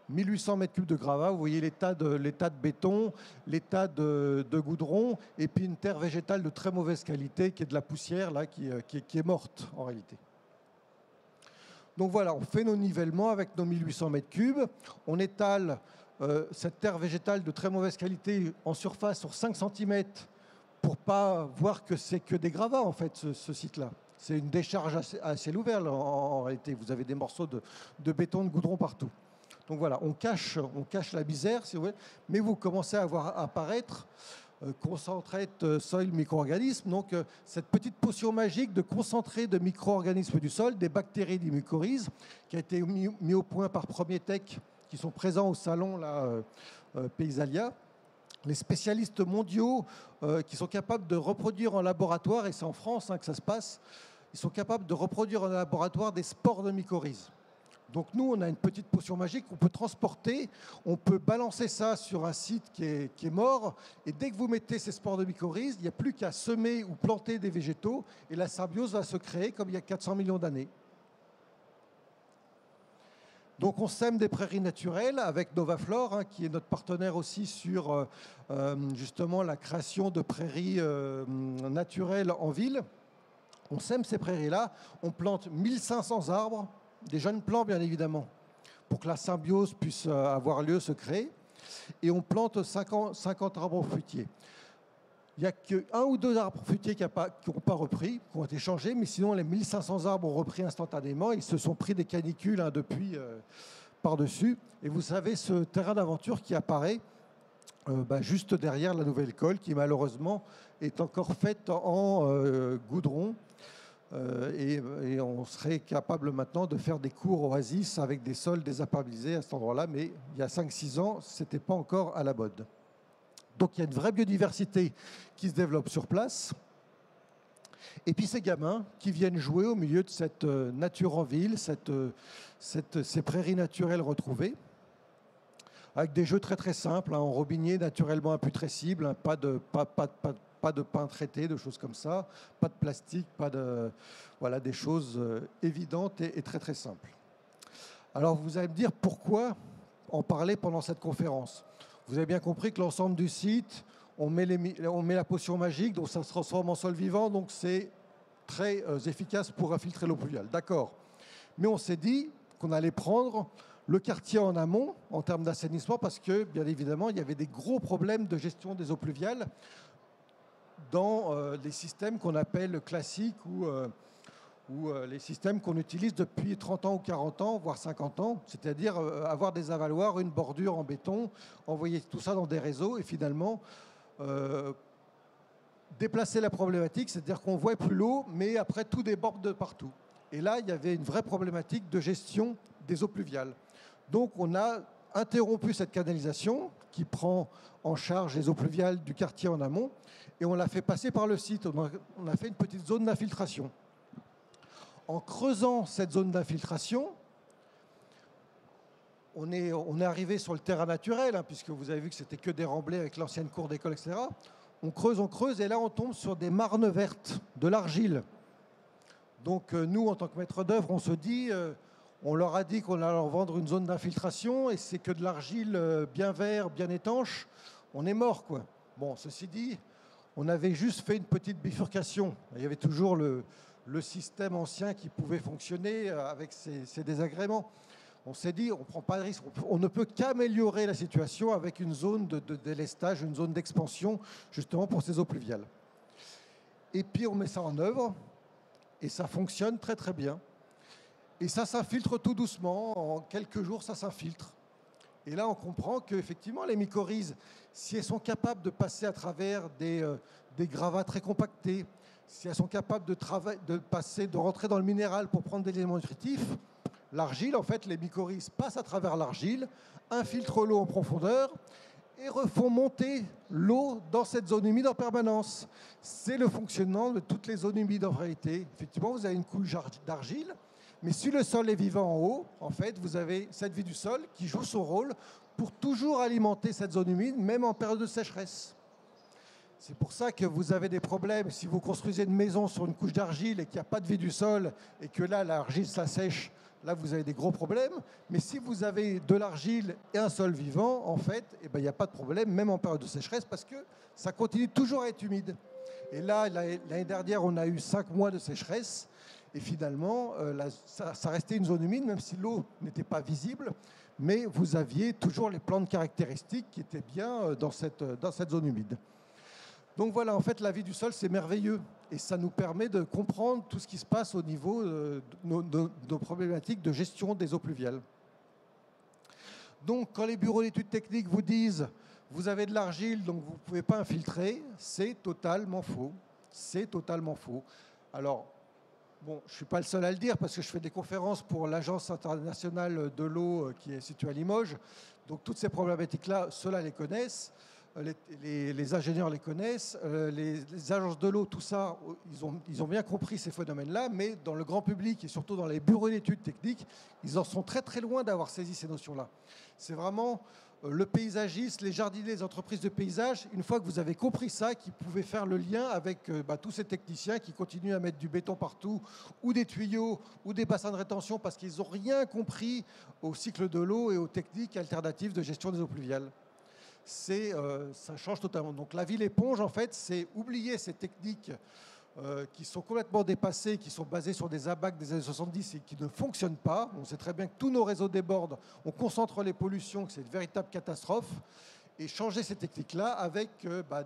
1800 mètres cubes de gravats, vous voyez les tas de béton, les tas de goudron, et puis une terre végétale de très mauvaise qualité, qui est de la poussière, là, qui est morte, en réalité. Donc voilà, on fait nos nivellements avec nos 1800 mètres cubes, on étale cette terre végétale de très mauvaise qualité en surface sur 5 cm, pour pas voir que c'est que des gravats, en fait, ce site-là. C'est une décharge à ciel ouvert, en réalité. Vous avez des morceaux de béton, de goudron partout. Donc voilà, on cache la misère, si vous voulez, mais vous commencez à voir apparaître concentrate soil micro-organismes, donc cette petite potion magique de concentré de micro-organismes du sol, des bactéries, des mycorhizes, qui a été mis au point par Premier Tech, qui sont présents au salon là, Paysalia. Les spécialistes mondiaux qui sont capables de reproduire en laboratoire, et c'est en France que ça se passe, ils sont capables de reproduire en laboratoire des spores de mycorhizes. Donc nous, on a une petite potion magique qu'on peut transporter, on peut balancer ça sur un site qui est mort, et dès que vous mettez ces spores de mycorhizes, il n'y a plus qu'à semer ou planter des végétaux, et la symbiose va se créer comme il y a 400 millions d'années. Donc on sème des prairies naturelles avec Novaflore, qui est notre partenaire aussi sur justement la création de prairies naturelles en ville. On sème ces prairies-là, on plante 1500 arbres, des jeunes plants bien évidemment, pour que la symbiose puisse avoir lieu, se créer. Et on plante 50 arbres fruitiers. Il n'y a qu'un ou deux arbres fruitiers qui n'ont pas repris, qui ont été changés, mais sinon les 1500 arbres ont repris instantanément. Ils se sont pris des canicules depuis par-dessus. Et vous savez, ce terrain d'aventure qui apparaît juste derrière la nouvelle école, qui malheureusement est encore faite en goudron. Et on serait capable maintenant de faire des cours oasis avec des sols désapabilisés à cet endroit-là, mais il y a 5-6 ans, ce n'était pas encore à la mode. Donc il y a une vraie biodiversité qui se développe sur place. Et puis ces gamins qui viennent jouer au milieu de cette nature en ville, ces prairies naturelles retrouvées, avec des jeux très très simples, en robinier naturellement imputrescible, pas de pain traité, de choses comme ça, pas de plastique, voilà, des choses évidentes et très très simples. Alors vous allez me dire pourquoi en parler pendant cette conférence. Vous avez bien compris que l'ensemble du site, on met la potion magique, donc ça se transforme en sol vivant, donc c'est très efficace pour infiltrer l'eau pluviale. D'accord. Mais on s'est dit qu'on allait prendre le quartier en amont en termes d'assainissement parce que, bien évidemment, il y avait des gros problèmes de gestion des eaux pluviales dans les systèmes qu'on appelle classiques ou les systèmes qu'on utilise depuis 30 ans ou 40 ans, voire 50 ans, c'est-à-dire avoir des avaloirs, une bordure en béton, envoyer tout ça dans des réseaux et finalement déplacer la problématique, c'est-à-dire qu'on ne voit plus l'eau, mais après tout déborde de partout. Et là, il y avait une vraie problématique de gestion des eaux pluviales. Donc on a interrompu cette canalisation qui prend en charge les eaux pluviales du quartier en amont et on l'a fait passer par le site. On a fait une petite zone d'infiltration. En creusant cette zone d'infiltration, on est arrivé sur le terrain naturel, puisque vous avez vu que c'était que des remblais avec l'ancienne cour d'école, etc. On creuse, et là on tombe sur des marnes vertes, de l'argile. Donc nous, en tant que maître d'œuvre, on se dit, on leur a dit qu'on allait leur vendre une zone d'infiltration, et c'est que de l'argile bien vert, bien étanche, on est mort, quoi. Bon, ceci dit, on avait juste fait une petite bifurcation. Il y avait toujours le système ancien qui pouvait fonctionner avec ses désagréments. On s'est dit, on ne prend pas de risque, on ne peut qu'améliorer la situation avec une zone de délestage, une zone d'expansion, justement pour ces eaux pluviales. Et puis on met ça en œuvre, et ça fonctionne très très bien. Et ça s'infiltre tout doucement, en quelques jours ça s'infiltre. Et là on comprend qu'effectivement les mycorhizes, si elles sont capables de passer à travers des gravats très compactés, si elles sont capables de rentrer dans le minéral pour prendre des éléments nutritifs, l'argile, en fait, les mycorhizes passent à travers l'argile, infiltrent l'eau en profondeur et refont monter l'eau dans cette zone humide en permanence. C'est le fonctionnement de toutes les zones humides en réalité. Effectivement, vous avez une couche d'argile, mais si le sol est vivant en haut, en fait, vous avez cette vie du sol qui joue son rôle pour toujours alimenter cette zone humide, même en période de sécheresse. C'est pour ça que vous avez des problèmes si vous construisez une maison sur une couche d'argile et qu'il n'y a pas de vie du sol et que là, l'argile s'assèche. Là, vous avez des gros problèmes. Mais si vous avez de l'argile et un sol vivant, en fait, eh ben, il n'y a pas de problème, même en période de sécheresse, parce que ça continue toujours à être humide. Et là, l'année dernière, on a eu 5 mois de sécheresse. Et finalement, ça restait une zone humide, même si l'eau n'était pas visible. Mais vous aviez toujours les plantes caractéristiques qui étaient bien dans cette zone humide. Donc voilà, en fait, la vie du sol, c'est merveilleux. Et ça nous permet de comprendre tout ce qui se passe au niveau de nos problématiques de gestion des eaux pluviales. Donc, quand les bureaux d'études techniques vous disent « vous avez de l'argile, donc vous ne pouvez pas infiltrer », c'est totalement faux. C'est totalement faux. Alors, bon, je ne suis pas le seul à le dire parce que je fais des conférences pour l'Agence internationale de l'eau qui est située à Limoges. Donc, toutes ces problématiques-là, ceux-là les connaissent. Les ingénieurs les connaissent, les agences de l'eau, tout ça, ils ont bien compris ces phénomènes-là, mais dans le grand public et surtout dans les bureaux d'études techniques, ils en sont très très loin d'avoir saisi ces notions-là. C'est vraiment le paysagiste, les jardiniers, les entreprises de paysage, une fois que vous avez compris ça, qui pouvaient faire le lien avec tous ces techniciens qui continuent à mettre du béton partout, ou des tuyaux, ou des bassins de rétention, parce qu'ils n'ont rien compris au cycle de l'eau et aux techniques alternatives de gestion des eaux pluviales. Ça change totalement. Donc la ville éponge, en fait, c'est oublier ces techniques qui sont complètement dépassées, qui sont basées sur des abacs des années 70 et qui ne fonctionnent pas. On sait très bien que tous nos réseaux débordent, on concentre les pollutions, que c'est une véritable catastrophe. Et changer ces techniques-là avec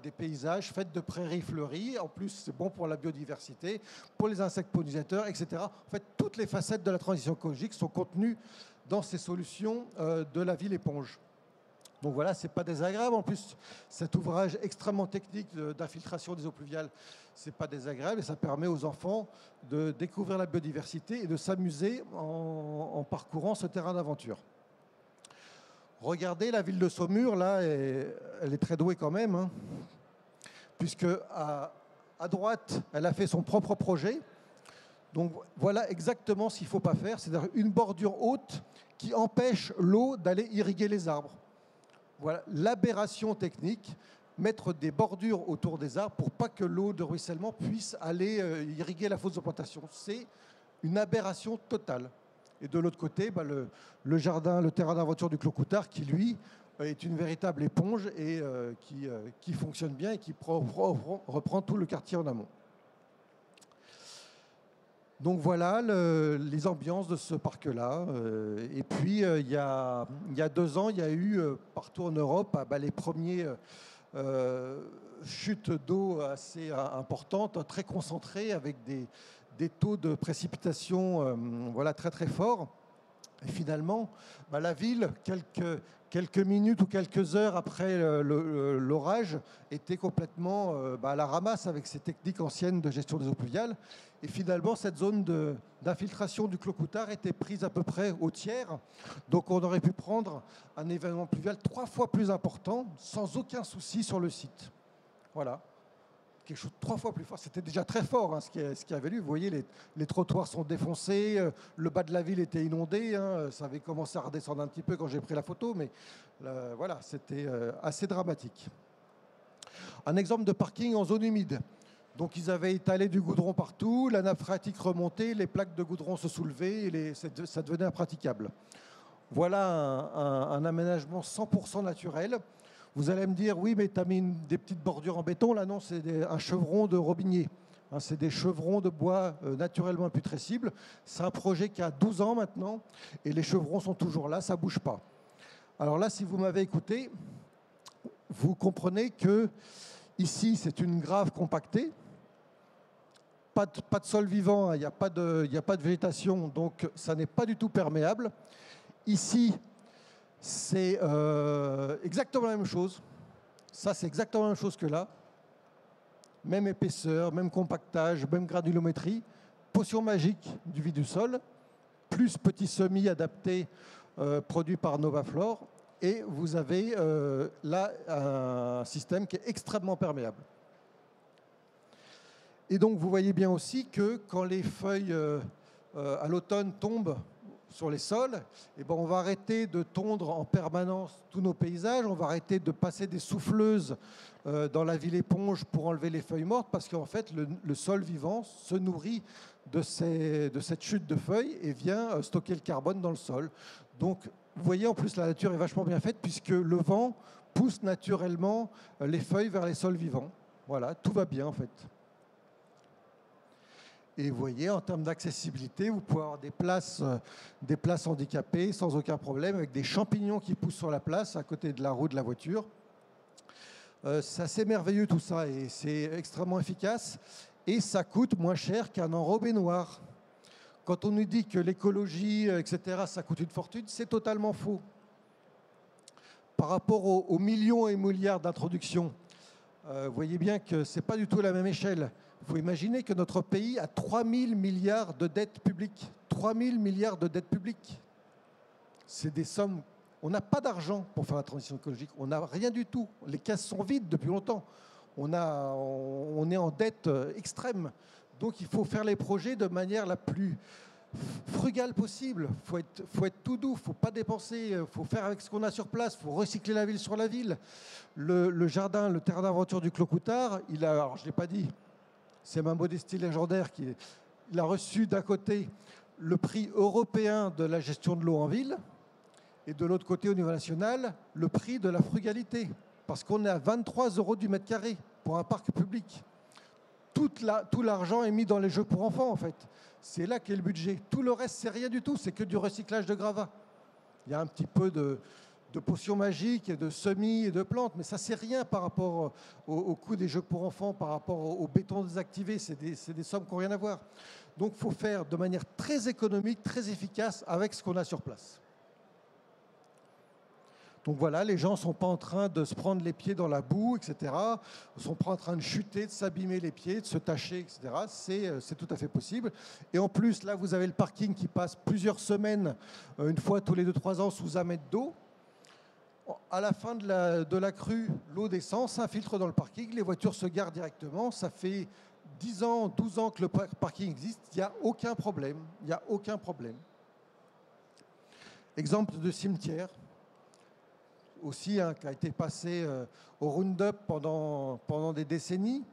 des paysages faits de prairies fleuries. En plus, c'est bon pour la biodiversité, pour les insectes pollinisateurs, etc. En fait, toutes les facettes de la transition écologique sont contenues dans ces solutions de la ville éponge. Donc voilà, ce n'est pas désagréable. En plus, cet ouvrage extrêmement technique d'infiltration des eaux pluviales, ce n'est pas désagréable et ça permet aux enfants de découvrir la biodiversité et de s'amuser en parcourant ce terrain d'aventure. Regardez la ville de Saumur, là, elle est très douée quand même, hein, puisque à droite, elle a fait son propre projet. Donc voilà exactement ce qu'il ne faut pas faire, c'est-à-dire une bordure haute qui empêche l'eau d'aller irriguer les arbres. Voilà l'aberration technique, mettre des bordures autour des arbres pour pas que l'eau de ruissellement puisse aller irriguer la fosse de plantation. C'est une aberration totale. Et de l'autre côté, le jardin, le terrain d'aventure du Clos Coutard, qui lui est une véritable éponge et qui fonctionne bien et qui reprend tout le quartier en amont. Donc voilà les ambiances de ce parc-là. Et puis, il y a 2 ans, il y a eu partout en Europe les premiers chutes d'eau assez importantes, très concentrées, avec des taux de précipitation très très forts. Et finalement, la ville, quelques minutes ou quelques heures après l'orage, était complètement à la ramasse avec ces techniques anciennes de gestion des eaux pluviales. Et finalement, cette zone d'infiltration du Clos Coutard était prise à peu près au tiers. Donc on aurait pu prendre un événement pluvial 3 fois plus important, sans aucun souci sur le site. Voilà. Quelque chose de 3 fois plus fort. C'était déjà très fort, hein, ce qu'il y avait lu. Vous voyez, les trottoirs sont défoncés, le bas de la ville était inondé. Hein, ça avait commencé à redescendre un petit peu quand j'ai pris la photo, mais voilà, c'était assez dramatique. Un exemple de parking en zone humide. Donc ils avaient étalé du goudron partout, la nappe phréatique remontait, les plaques de goudron se soulevaient et ça devenait impraticable. Voilà un aménagement 100% naturel. Vous allez me dire, oui, mais tu as mis des petites bordures en béton. Là, non, c'est un chevron de robinier. Hein, c'est des chevrons de bois naturellement imputrescibles. C'est un projet qui a 12 ans maintenant et les chevrons sont toujours là, ça ne bouge pas. Alors là, si vous m'avez écouté, vous comprenez que ici, c'est une grave compactée. Pas de sol vivant, il n'y a pas de végétation, donc ça n'est pas du tout perméable. Ici, c'est exactement la même chose. Ça, c'est exactement la même chose que là. Même épaisseur, même compactage, même granulométrie. Potion magique du vie du sol, plus petit semis adapté produit par Novaflore. et vous avez là un système qui est extrêmement perméable. Et donc vous voyez bien aussi que quand les feuilles à l'automne tombent sur les sols, eh ben on va arrêter de tondre en permanence tous nos paysages, on va arrêter de passer des souffleuses dans la ville éponge pour enlever les feuilles mortes, parce qu'en fait le sol vivant se nourrit de cette chute de feuilles et vient stocker le carbone dans le sol. Donc vous voyez, en plus la nature est vachement bien faite puisque le vent pousse naturellement les feuilles vers les sols vivants. Voilà, tout va bien en fait. Et vous voyez, en termes d'accessibilité, vous pouvez avoir des places handicapées sans aucun problème, avec des champignons qui poussent sur la place, à côté de la roue de la voiture. C'est assez merveilleux tout ça, et c'est extrêmement efficace. Et ça coûte moins cher qu'un enrobé noir. Quand on nous dit que l'écologie, etc., ça coûte une fortune, c'est totalement faux. Par rapport aux millions et milliards d'introductions, vous voyez bien que ce n'est pas du tout la même échelle. Il faut imaginer que notre pays a 3 000 milliards de dettes publiques. 3 000 milliards de dettes publiques. C'est des sommes... On n'a pas d'argent pour faire la transition écologique. On n'a rien du tout. Les caisses sont vides depuis longtemps. On est en dette extrême. Donc il faut faire les projets de manière la plus frugale possible. Il faut être tout doux, il ne faut pas dépenser, il faut faire avec ce qu'on a sur place, il faut recycler la ville sur la ville. Le jardin, le terrain d'aventure du Clos-Coutard, alors je ne l'ai pas dit, c'est ma modestie légendaire il a reçu d'un côté le prix européen de la gestion de l'eau en ville et de l'autre côté, au niveau national, le prix de la frugalité. Parce qu'on est à 23 € du mètre carré pour un parc public. Tout l'argent est mis dans les jeux pour enfants, en fait. C'est là qu'est le budget. Tout le reste, c'est rien du tout. C'est que du recyclage de gravats. Il y a un petit peu de potions magiques et de semis et de plantes, mais ça, c'est rien par rapport au coût des jeux pour enfants, par rapport au béton désactivé. C'est des sommes qui n'ont rien à voir. Donc, il faut faire de manière très économique, très efficace avec ce qu'on a sur place. Donc voilà, les gens ne sont pas en train de se prendre les pieds dans la boue, etc. Ils ne sont pas en train de chuter, de s'abîmer les pieds, de se tacher, etc. C'est tout à fait possible. Et en plus, là, vous avez le parking qui passe plusieurs semaines, une fois tous les 2-3 ans, sous un mètre d'eau. À la fin de la crue, l'eau descend, s'infiltre dans le parking, les voitures se garent directement. Ça fait 10 ans, 12 ans que le parking existe. Il n'y a aucun problème. Il n'y a aucun problème. Exemple de cimetière. Aussi, qui a été passé au Roundup pendant des décennies.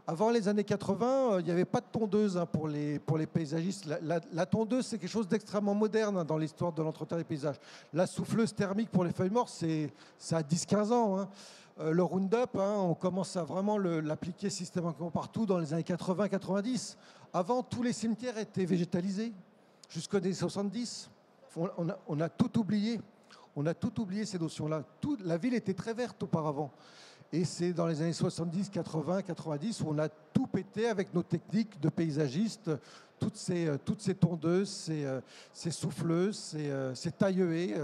Avant les années 80, il n'y avait pas de tondeuse pour les paysagistes. La tondeuse, c'est quelque chose d'extrêmement moderne dans l'histoire de l'entretien des paysages. La souffleuse thermique pour les feuilles mortes, ça a 10-15 ans. Le Roundup, on commence à vraiment l'appliquer systématiquement partout dans les années 80-90. Avant, tous les cimetières étaient végétalisés, jusqu'aux années 70. On a tout oublié. On a tout oublié, ces notions-là. La ville était très verte auparavant. Et c'est dans les années 70, 80, 90 où on a tout pété avec nos techniques de paysagistes, toutes ces tondeuses, ces souffleuses, ces taille-haies,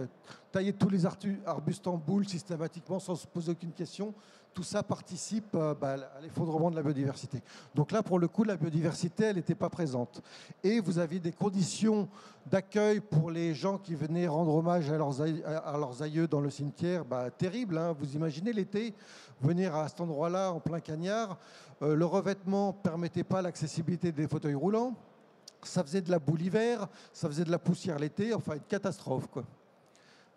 tailler tous les arbustes en boule systématiquement sans se poser aucune question. Tout ça participe à l'effondrement de la biodiversité. Donc là, pour le coup, la biodiversité, elle n'était pas présente. Et vous aviez des conditions d'accueil pour les gens qui venaient rendre hommage à leurs aïeux dans le cimetière, terribles. Vous imaginez l'été, venir à cet endroit-là en plein cagnard, le revêtement ne permettait pas l'accessibilité des fauteuils roulants, ça faisait de la boue l'hiver, ça faisait de la poussière l'été, enfin une catastrophe, quoi.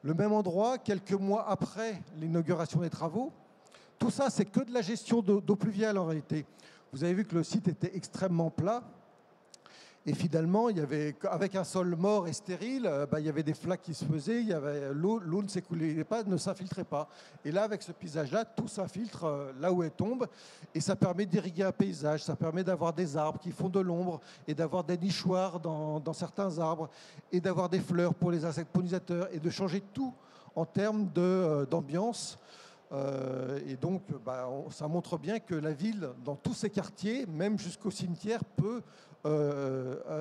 Le même endroit, quelques mois après l'inauguration des travaux, tout ça, c'est que de la gestion d'eau pluviale en réalité. Vous avez vu que le site était extrêmement plat. Et finalement, avec un sol mort et stérile, il y avait des flaques qui se faisaient, l'eau ne s'écoulait pas, ne s'infiltrait pas. Et là, avec ce paysage-là, tout s'infiltre là où elle tombe. Et ça permet d'irriguer un paysage, ça permet d'avoir des arbres qui font de l'ombre et d'avoir des nichoirs dans certains arbres et d'avoir des fleurs pour les insectes pollinisateurs et de changer tout en termes d'ambiance. Et donc, ça montre bien que la ville, dans tous ses quartiers, même jusqu'au cimetière, peut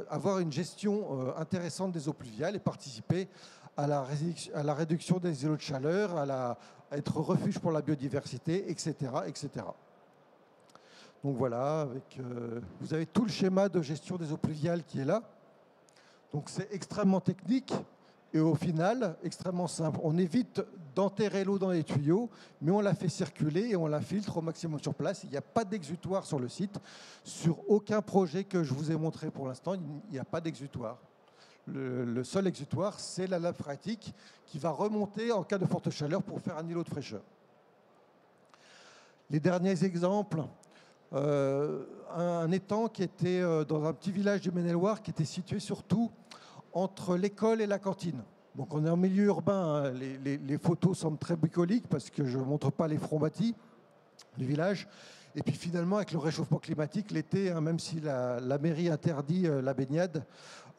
avoir une gestion intéressante des eaux pluviales et participer à la réduction des îlots de chaleur, à être refuge pour la biodiversité, etc., etc. Donc voilà, vous avez tout le schéma de gestion des eaux pluviales qui est là. Donc c'est extrêmement technique. Et au final, extrêmement simple, on évite d'enterrer l'eau dans les tuyaux, mais on la fait circuler et on la filtre au maximum sur place. Il n'y a pas d'exutoire sur le site. Sur aucun projet que je vous ai montré pour l'instant, il n'y a pas d'exutoire. Le seul exutoire, c'est la nappe phréatique qui va remonter en cas de forte chaleur pour faire un îlot de fraîcheur. Les derniers exemples, un étang qui était dans un petit village du Maine-et-Loire qui était situé surtout entre l'école et la cantine. Donc on est en milieu urbain, hein. Les photos semblent très bucoliques parce que je ne montre pas les fronts bâtis du village. Et puis finalement, avec le réchauffement climatique, l'été, hein, même si la mairie interdit la baignade,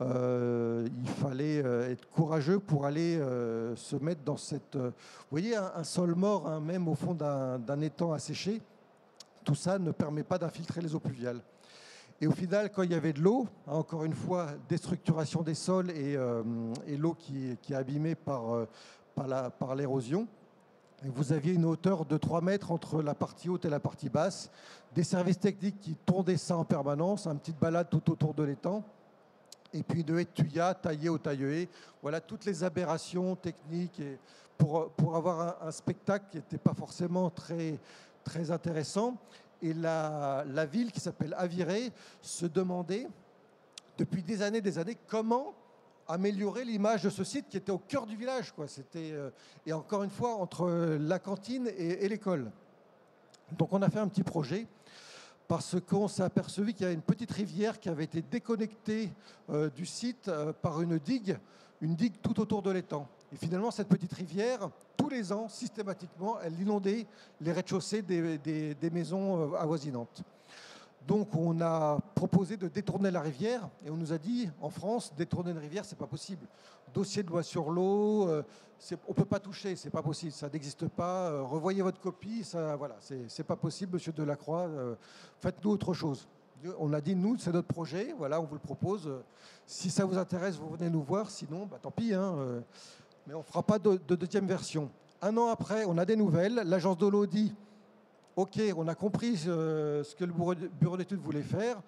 il fallait être courageux pour aller se mettre dans cette... vous voyez, un sol mort, hein, même au fond d'un étang asséché, tout ça ne permet pas d'infiltrer les eaux pluviales. Et au final, quand il y avait de l'eau, hein, encore une fois, déstructuration des sols et l'eau qui est abîmée par l'érosion, vous aviez une hauteur de 3 mètres entre la partie haute et la partie basse, des services techniques qui tondaient ça en permanence, une petite balade tout autour de l'étang, et puis une haie de tuya taillée au taille-haie. Voilà toutes les aberrations techniques et pour avoir un spectacle qui n'était pas forcément très, très intéressant. Et la ville qui s'appelle Aviré se demandait depuis des années, comment améliorer l'image de ce site qui était au cœur du village, quoi. Et encore une fois, entre la cantine et l'école. Donc on a fait un petit projet parce qu'on s'est aperçu qu'il y avait une petite rivière qui avait été déconnectée du site par une digue tout autour de l'étang. Et finalement, cette petite rivière, tous les ans, systématiquement, elle inondait les rez-de-chaussée des maisons avoisinantes. Donc on a proposé de détourner la rivière et on nous a dit, en France, détourner une rivière, c'est pas possible. Dossier de loi sur l'eau, on peut pas toucher, c'est pas possible, ça n'existe pas. Revoyez votre copie, ça, voilà, c'est pas possible, monsieur Delacroix, faites-nous autre chose. On a dit, nous, c'est notre projet, voilà, on vous le propose. Si ça vous intéresse, vous venez nous voir, sinon, bah, tant pis, hein, mais on ne fera pas de deuxième version. Un an après, on a des nouvelles, l'agence de l'eau dit, OK, on a compris ce que le bureau d'études voulait faire.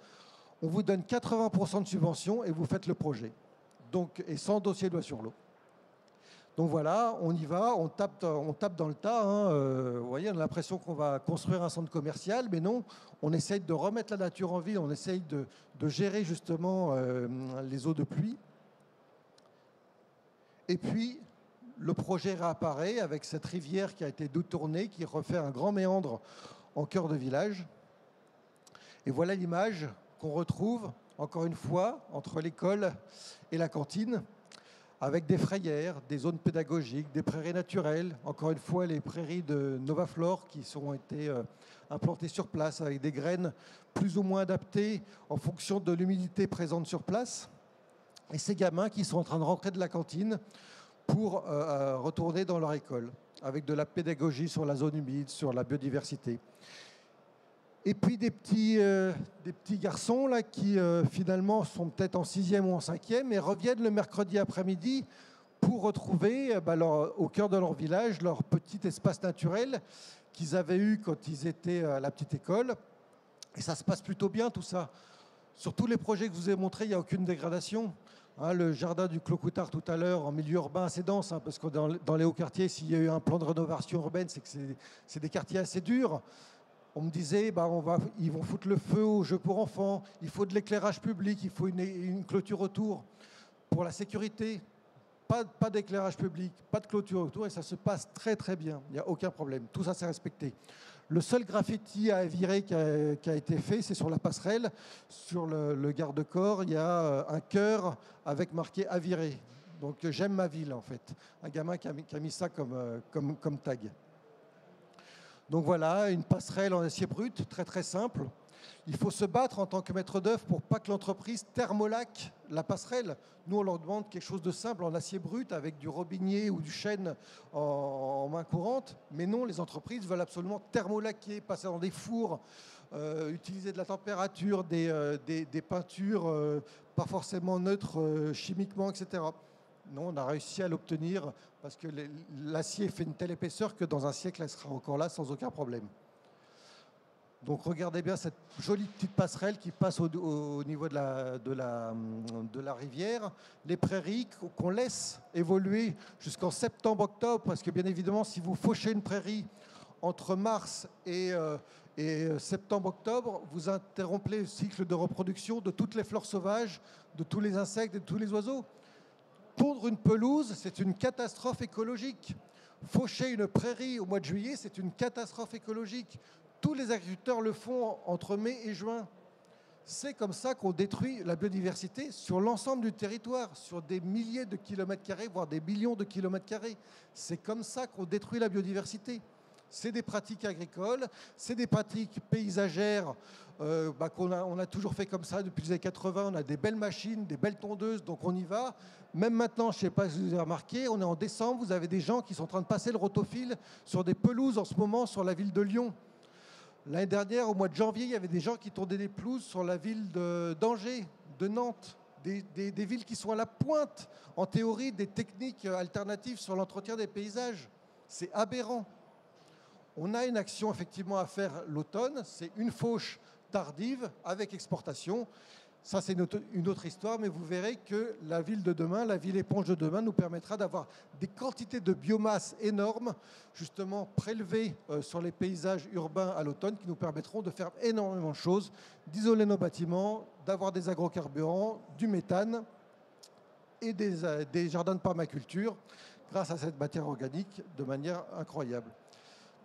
On vous donne 80% de subvention et vous faites le projet. Donc, et sans dossier de loi sur l'eau. Donc voilà, on y va, on tape dans le tas. Hein. Vous voyez, on a l'impression qu'on va construire un centre commercial, mais non, on essaye de remettre la nature en ville, on essaye de gérer justement les eaux de pluie. Et puis, le projet réapparaît avec cette rivière qui a été détournée, qui refait un grand méandre en cœur de village. Et voilà l'image qu'on retrouve, encore une fois, entre l'école et la cantine, avec des frayères, des zones pédagogiques, des prairies naturelles, encore une fois les prairies de Novaflore qui ont été implantées sur place avec des graines plus ou moins adaptées en fonction de l'humidité présente sur place. Et ces gamins qui sont en train de rentrer de la cantine pour retourner dans leur école, avec de la pédagogie sur la zone humide, sur la biodiversité. Et puis des petits garçons là, qui finalement sont peut-être en 6e ou en 5e et reviennent le mercredi après-midi pour retrouver au cœur de leur village leur petit espace naturel qu'ils avaient eu quand ils étaient à la petite école. Et ça se passe plutôt bien tout ça. Sur tous les projets que je vous ai montrés, il n'y a aucune dégradation. Hein, le jardin du Clos-Coutard tout à l'heure, en milieu urbain assez dense, hein, parce que dans les hauts quartiers, s'il y a eu un plan de rénovation urbaine, c'est que c'est des quartiers assez durs. On me disait, ils vont foutre le feu aux jeux pour enfants, il faut de l'éclairage public, il faut une clôture autour. Pour la sécurité, pas d'éclairage public, pas de clôture autour, et ça se passe très très bien, il n'y a aucun problème, tout ça c'est respecté. Le seul graffiti à Aviré qui a été fait, c'est sur la passerelle. Sur le garde-corps, il y a un cœur avec marqué Aviré. Donc j'aime ma ville en fait. Un gamin qui a mis ça comme tag. Donc voilà, une passerelle en acier brut, très très simple. Il faut se battre en tant que maître d'œuvre pour pas que l'entreprise thermolaque la passerelle. Nous, on leur demande quelque chose de simple en acier brut avec du robinier ou du chêne en main courante. Mais non, les entreprises veulent absolument thermolaquer, passer dans des fours, utiliser de la température, des peintures pas forcément neutres chimiquement, etc. Non, on a réussi à l'obtenir parce que l'acier fait une telle épaisseur que dans un siècle, elle sera encore là sans aucun problème. Donc regardez bien cette jolie petite passerelle qui passe au niveau de la rivière. Les prairies qu'on laisse évoluer jusqu'en septembre-octobre, parce que bien évidemment, si vous fauchez une prairie entre mars et septembre-octobre, vous interrompez le cycle de reproduction de toutes les fleurs sauvages, de tous les insectes et de tous les oiseaux. Pondre une pelouse, c'est une catastrophe écologique. Faucher une prairie au mois de juillet, c'est une catastrophe écologique. Tous les agriculteurs le font entre mai et juin. C'est comme ça qu'on détruit la biodiversité sur l'ensemble du territoire, sur des milliers de kilomètres carrés, voire des millions de kilomètres carrés. C'est comme ça qu'on détruit la biodiversité. C'est des pratiques agricoles, c'est des pratiques paysagères on a toujours fait comme ça depuis les années 80. On a des belles machines, des belles tondeuses, donc on y va. Même maintenant, je ne sais pas si vous avez remarqué, on est en décembre, vous avez des gens qui sont en train de passer le rotofil sur des pelouses en ce moment sur la ville de Lyon. L'année dernière, au mois de janvier, il y avait des gens qui tondaient des pelouses sur la ville d'Angers, de Nantes, des villes qui sont à la pointe, en théorie, des techniques alternatives sur l'entretien des paysages. C'est aberrant. On a une action effectivement à faire l'automne, c'est une fauche tardive avec exportation. Ça, c'est une autre histoire, mais vous verrez que la ville de demain, la ville éponge de demain, nous permettra d'avoir des quantités de biomasse énormes, justement prélevées sur les paysages urbains à l'automne, qui nous permettront de faire énormément de choses, d'isoler nos bâtiments, d'avoir des agrocarburants, du méthane et des jardins de permaculture, grâce à cette matière organique, de manière incroyable.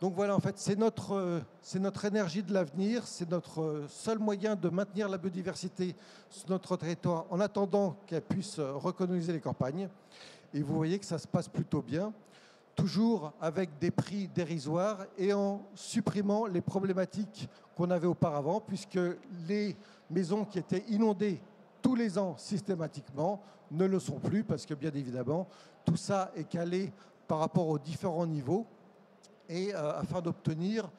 Donc voilà, en fait, c'est notre énergie de l'avenir, c'est notre seul moyen de maintenir la biodiversité sur notre territoire en attendant qu'elle puisse recoloniser les campagnes. Et vous voyez que ça se passe plutôt bien, toujours avec des prix dérisoires et en supprimant les problématiques qu'on avait auparavant, puisque les maisons qui étaient inondées tous les ans systématiquement ne le sont plus, parce que bien évidemment, tout ça est calé par rapport aux différents niveaux. Et afin d'obtenir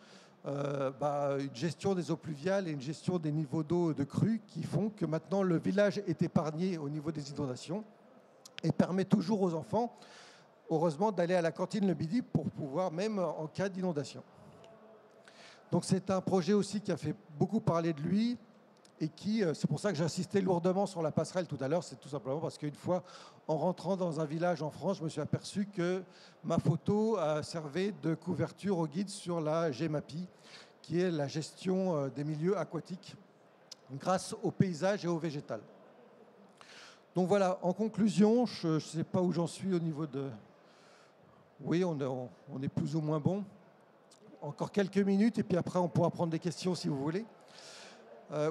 une gestion des eaux pluviales et une gestion des niveaux d'eau de crue qui font que maintenant le village est épargné au niveau des inondations et permet toujours aux enfants, heureusement, d'aller à la cantine le midi pour pouvoir, même en cas d'inondation. Donc c'est un projet aussi qui a fait beaucoup parler de lui, et c'est pour ça que j'insistais lourdement sur la passerelle tout à l'heure, c'est tout simplement parce qu'une fois, en rentrant dans un village en France, je me suis aperçu que ma photo servait de couverture au guide sur la GEMAPI, qui est la gestion des milieux aquatiques, grâce au paysage et au végétal. Donc voilà, en conclusion, je ne sais pas où j'en suis au niveau de... Oui, on est plus ou moins bon. Encore quelques minutes, et puis après, on pourra prendre des questions si vous voulez.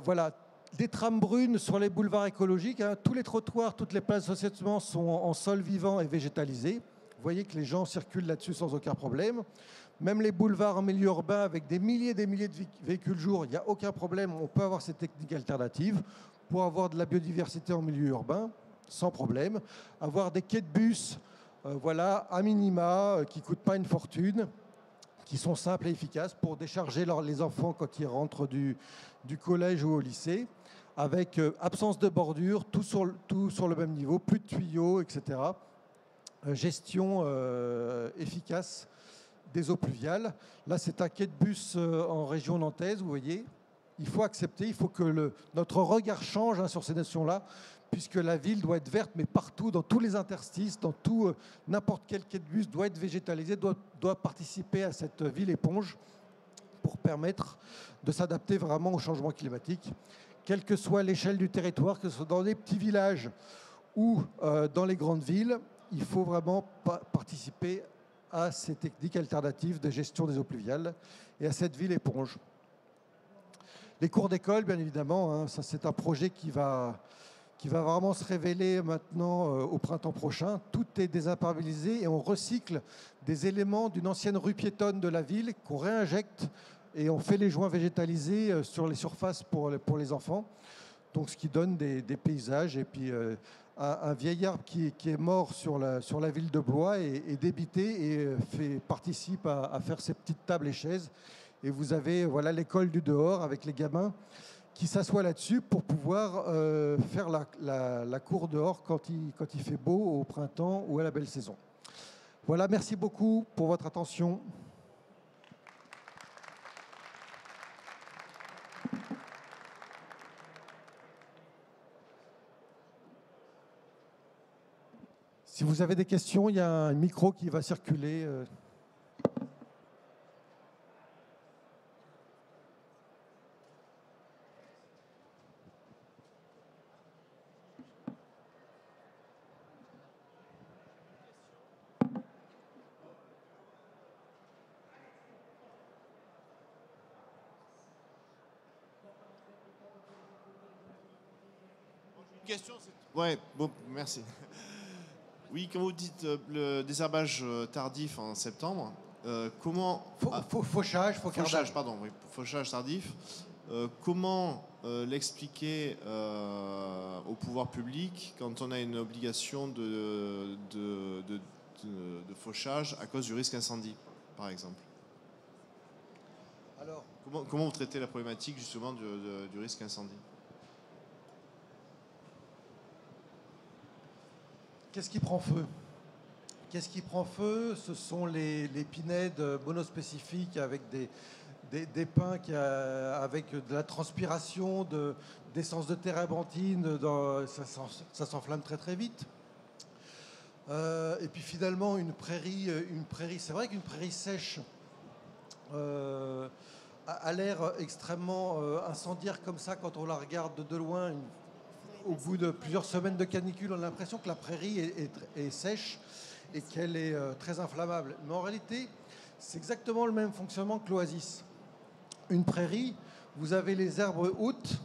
Voilà, des trames brunes sur les boulevards écologiques. Hein. Tous les trottoirs, toutes les places de stationnement sont en sol vivant et végétalisé. Vous voyez que les gens circulent là-dessus sans aucun problème. Même les boulevards en milieu urbain avec des milliers et des milliers de véhicules jour, il n'y a aucun problème. On peut avoir ces techniques alternatives pour avoir de la biodiversité en milieu urbain, sans problème. Avoir des quais de bus, voilà, à minima, qui ne coûtent pas une fortune, qui sont simples et efficaces pour décharger les enfants quand ils rentrent du collège ou au lycée, avec absence de bordure, tout sur le même niveau, plus de tuyaux, etc. Gestion efficace des eaux pluviales. Là, c'est un quai de bus en région nantaise, vous voyez. Il faut accepter, il faut que notre regard change sur ces notions-là, puisque la ville doit être verte, mais partout, dans tous les interstices, dans tout, n'importe quel quai de bus doit être végétalisé, doit participer à cette ville éponge pour permettre de s'adapter vraiment au changement climatique, quelle que soit l'échelle du territoire, que ce soit dans les petits villages ou dans les grandes villes. Il faut vraiment participer à ces techniques alternatives de gestion des eaux pluviales et à cette ville éponge. Les cours d'école, bien évidemment, hein, ça c'est un projet qui va vraiment se révéler maintenant au printemps prochain. Tout est désimperméabilisé et on recycle des éléments d'une ancienne rue piétonne de la ville qu'on réinjecte et on fait les joints végétalisés sur les surfaces pour les enfants. Donc ce qui donne des paysages. Et puis un vieil arbre qui est mort sur la ville de Blois est débité et participe à faire ces petites tables et chaises. Et vous avez voilà, l'école du dehors avec les gamins qui s'assoient là-dessus pour pouvoir faire la cour dehors quand il fait beau au printemps ou à la belle saison. Voilà, merci beaucoup pour votre attention. Si vous avez des questions, il y a un micro qui va circuler. Question, ouais, bon, merci. Oui, quand vous dites le désherbage tardif en septembre, comment... Fauchage, fauchage, pardon, oui, fauchage tardif. Comment l'expliquer au pouvoir public quand on a une obligation de fauchage à cause du risque incendie, par exemple? Alors, comment vous traitez la problématique justement du risque incendie? qu'est-ce qui prend feu? Qu'est-ce qui prend feu? Ce sont les pinèdes monospécifiques avec des pins avec de la transpiration, d'essence de térébenthine, ça s'enflamme très très vite. Et puis finalement, une prairie c'est vrai qu'une prairie sèche a l'air extrêmement incendiaire comme ça quand on la regarde de loin. Au bout de plusieurs semaines de canicule, on a l'impression que la prairie est sèche et qu'elle est très inflammable. Mais en réalité, c'est exactement le même fonctionnement que l'oasis. Une prairie, vous avez les herbes hautes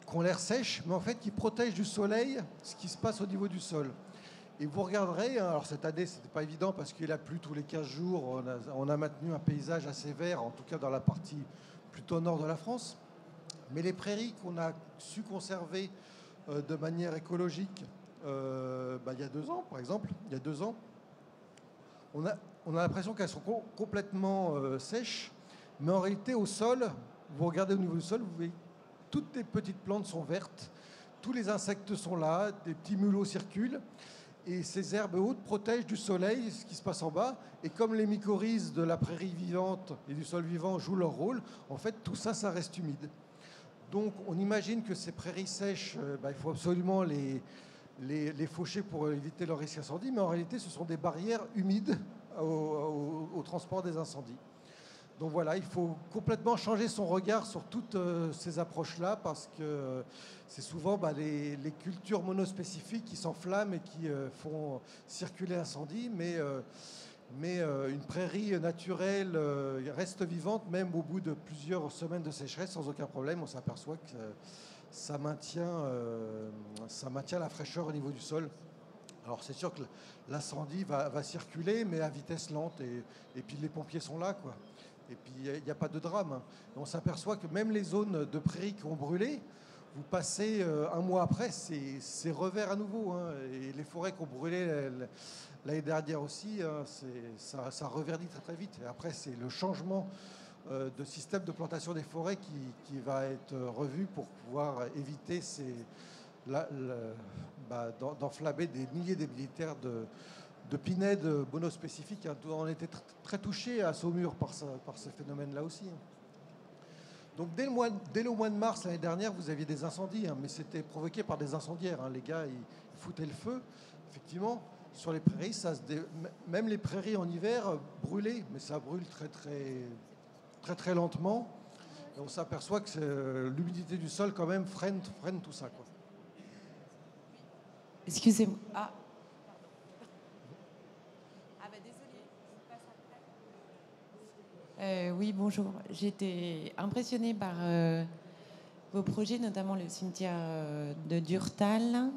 qui ont l'air sèches, mais en fait qui protègent du soleil ce qui se passe au niveau du sol. Et vous regarderez, alors cette année, ce n'était pas évident parce qu'il a plu tous les 15 jours, on a maintenu un paysage assez vert, en tout cas dans la partie plutôt nord de la France. Mais les prairies qu'on a su conserver de manière écologique il y a 2 ans, par exemple, il y a 2 ans, on a l'impression qu'elles sont complètement sèches, mais en réalité, au sol, vous regardez au niveau du sol, vous voyez toutes les petites plantes sont vertes, tous les insectes sont là, des petits mulots circulent, et ces herbes hautes protègent du soleil ce qui se passe en bas. Et comme les mycorhizes de la prairie vivante et du sol vivant jouent leur rôle, en fait, tout ça, ça reste humide. Donc on imagine que ces prairies sèches, il faut absolument les faucher pour éviter leur risque incendie, mais en réalité ce sont des barrières humides au transport des incendies. Donc voilà, il faut complètement changer son regard sur toutes ces approches-là parce que c'est souvent les cultures monospécifiques qui s'enflamment et qui font circuler l'incendie, mais une prairie naturelle reste vivante même au bout de plusieurs semaines de sécheresse sans aucun problème. On s'aperçoit que ça maintient la fraîcheur au niveau du sol. Alors c'est sûr que l'incendie va circuler, mais à vitesse lente, et puis les pompiers sont là, quoi. Et puis il n'y a pas de drame. Et on s'aperçoit que même les zones de prairies qui ont brûlé, vous passez un mois après, c'est revert à nouveau. Et les forêts qui ont brûlé l'année dernière aussi, ça reverdit très très vite. Et après, c'est le changement de système de plantation des forêts qui va être revu pour pouvoir éviter d'enflammer des milliers de militaires de pinèdes monospécifiques. On était très touchés à Saumur par ce phénomène-là aussi. Donc dès le mois de mars l'année dernière, vous aviez des incendies, mais c'était provoqué par des incendiaires. Les gars, ils foutaient le feu. Effectivement, sur les prairies, même les prairies en hiver brûlaient, mais ça brûle très très très très lentement. Et on s'aperçoit que l'humidité du sol quand même freine tout ça, quoi. Excusez-moi. Oui, bonjour. J'étais impressionnée par vos projets, notamment le cimetière de Durtal.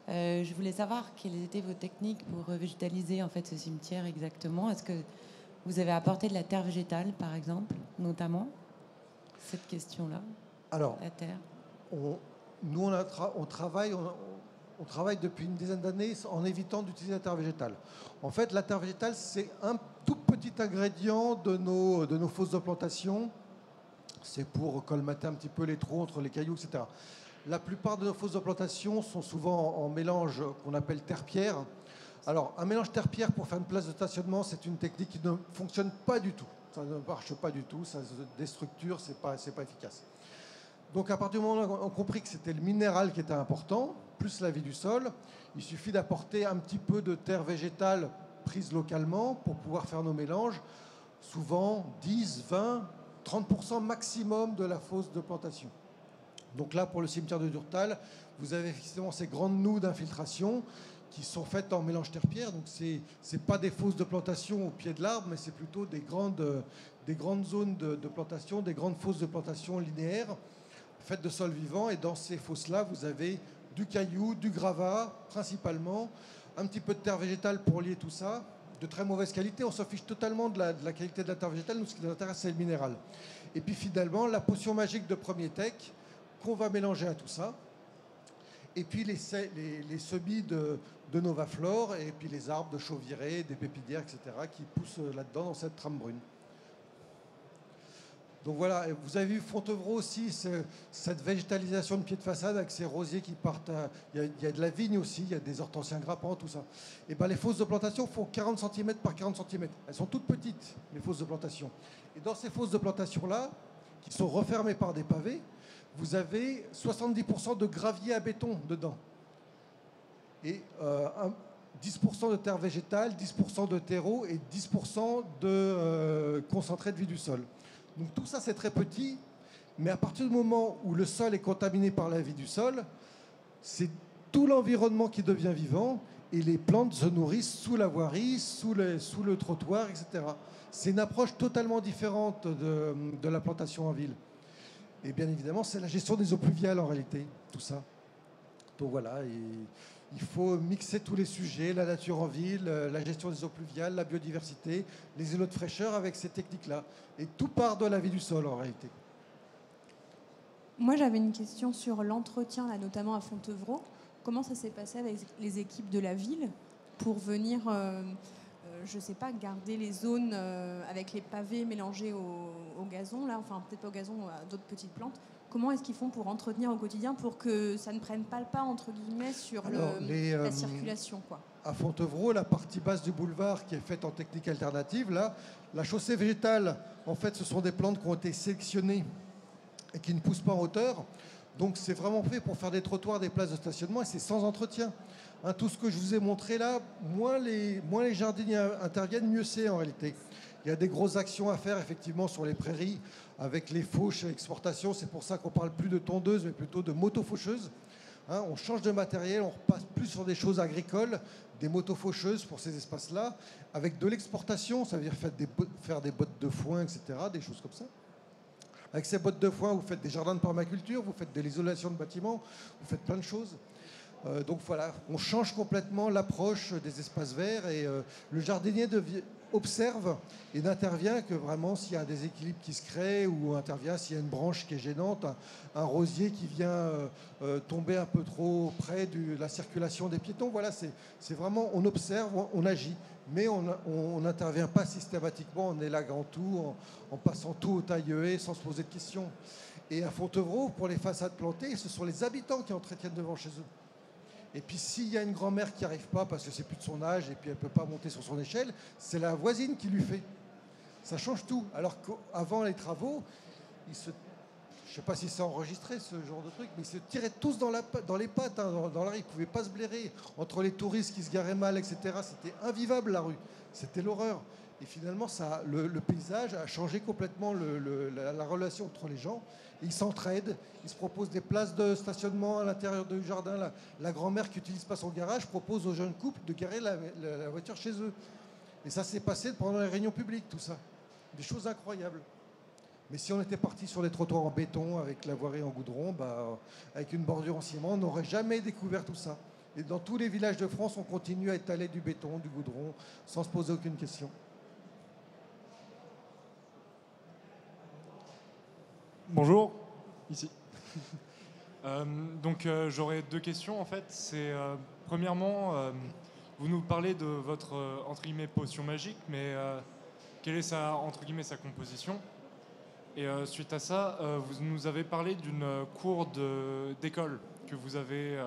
Je voulais savoir quelles étaient vos techniques pour végétaliser en fait ce cimetière exactement. Est-ce que vous avez apporté de la terre végétale, par exemple, notamment cette question-là? Alors, la terre. Nous, on travaille depuis une dizaine d'années en évitant d'utiliser la terre végétale. En fait, la terre végétale, c'est un tout petit ingrédient de nos fosses de plantation. C'est pour colmater un petit peu les trous entre les cailloux, etc. La plupart de nos fosses de plantation sont souvent en mélange qu'on appelle terre-pierre. Alors, un mélange terre-pierre pour faire une place de stationnement, c'est une technique qui ne fonctionne pas du tout. Ça ne marche pas du tout, ça se déstructure, c'est pas efficace. Donc à partir du moment où on a compris que c'était le minéral qui était important, plus la vie du sol, il suffit d'apporter un petit peu de terre végétale prise localement pour pouvoir faire nos mélanges, souvent 10, 20, 30% maximum de la fosse de plantation. Donc là, pour le cimetière de Durtal, vous avez effectivement ces grandes noues d'infiltration qui sont faites en mélange terre-pierre. Donc ce n'est pas des fosses de plantation au pied de l'arbre, mais c'est plutôt des grandes zones de plantation, des grandes fosses de plantation linéaires faites de sol vivant. Et dans ces fosses-là, vous avez du caillou, du gravat principalement, un petit peu de terre végétale pour lier tout ça, de très mauvaise qualité. On s'en fiche totalement de la qualité de la terre végétale. Nous, ce qui nous intéresse, c'est le minéral. Et puis finalement, la potion magique de Premier Tech qu'on va mélanger à tout ça. Et puis les semis de Novaflore, et puis les arbres de Chauviré, des pépinières, etc., qui poussent là-dedans dans cette trame brune. Donc voilà, vous avez vu Fontevraud aussi, cette végétalisation de pied de façade avec ces rosiers qui partent. Il y a de la vigne aussi, il y a des hortensiens grappants, tout ça. Et ben les fosses de plantation font 40 cm par 40 cm. Elles sont toutes petites, les fosses de plantation. Et dans ces fosses de plantation-là, qui sont refermées par des pavés, vous avez 70% de gravier à béton dedans. Et 10% de terre végétale, 10% de terreau et 10% de concentré de vie du sol. Donc tout ça, c'est très petit, mais à partir du moment où le sol est contaminé par la vie du sol, c'est tout l'environnement qui devient vivant et les plantes se nourrissent sous la voirie, sous le trottoir, etc. C'est une approche totalement différente de la plantation en ville. Et bien évidemment, c'est la gestion des eaux pluviales en réalité, tout ça. Donc voilà, il faut mixer tous les sujets, la nature en ville, la gestion des eaux pluviales, la biodiversité, les îlots de fraîcheur avec ces techniques-là. Et tout part de la vie du sol en réalité. Moi, j'avais une question sur l'entretien, là, notamment à Fontevraud. Comment ça s'est passé avec les équipes de la ville pour venir, je ne sais pas, garder les zones avec les pavés mélangés au gazon, là, enfin peut-être pas au gazon, à d'autres petites plantes. Comment est-ce qu'ils font pour entretenir au quotidien pour que ça ne prenne pas le pas, entre guillemets, sur la circulation, quoi. À Fontevraud, la partie basse du boulevard qui est faite en technique alternative, là, la chaussée végétale, en fait, ce sont des plantes qui ont été sélectionnées et qui ne poussent pas en hauteur. Donc c'est vraiment fait pour faire des trottoirs, des places de stationnement, et c'est sans entretien. Hein, tout ce que je vous ai montré là, moins les jardiniers interviennent, mieux c'est en réalité. Il y a des grosses actions à faire effectivement sur les prairies avec les fauches à exportation. C'est pour ça qu'on parle plus de tondeuses, mais plutôt de moto-faucheuses. Hein, on change de matériel, on repasse plus sur des choses agricoles, des moto-faucheuses pour ces espaces-là, avec de l'exportation, ça veut dire faire des bottes de foin, etc., des choses comme ça. Avec ces bottes de foin, vous faites des jardins de permaculture, vous faites de l'isolation de bâtiments, vous faites plein de choses. Donc voilà, on change complètement l'approche des espaces verts et le jardinier observe et n'intervient que vraiment s'il y a un déséquilibre qui se crée ou intervient s'il y a une branche qui est gênante, un rosier qui vient tomber un peu trop près de la circulation des piétons. Voilà, c'est vraiment, on observe, on agit, mais on n'intervient pas systématiquement en élaguant tout, en passant tout au taille-haie sans se poser de questions. Et à Fontevraud, pour les façades plantées, ce sont les habitants qui entretiennent devant chez eux. Et puis s'il y a une grand-mère qui n'arrive pas parce que c'est plus de son âge et puis elle ne peut pas monter sur son échelle, c'est la voisine qui lui fait. Ça change tout. Alors qu'avant les travaux, je ne sais pas si c'est enregistré ce genre de truc, mais ils se tiraient tous dans les pattes, hein, dans la rue. Ils ne pouvaient pas se blairer. Entre les touristes qui se garaient mal, etc., c'était invivable la rue. C'était l'horreur. Et finalement, le paysage a changé complètement la relation entre les gens. Ils s'entraident, ils se proposent des places de stationnement à l'intérieur du jardin. La grand-mère qui n'utilise pas son garage propose aux jeunes couples de garer la voiture chez eux. Et ça s'est passé pendant les réunions publiques, tout ça. Des choses incroyables. Mais si on était parti sur des trottoirs en béton, avec la voirie en goudron, avec une bordure en ciment, on n'aurait jamais découvert tout ça. Et dans tous les villages de France, on continue à étaler du béton, du goudron, sans se poser aucune question. Bonjour, ici. J'aurais deux questions en fait. Premièrement, vous nous parlez de votre entre guillemets potion magique, mais quelle est entre guillemets sa composition? Et suite à ça, vous nous avez parlé d'une cour d'école que vous avez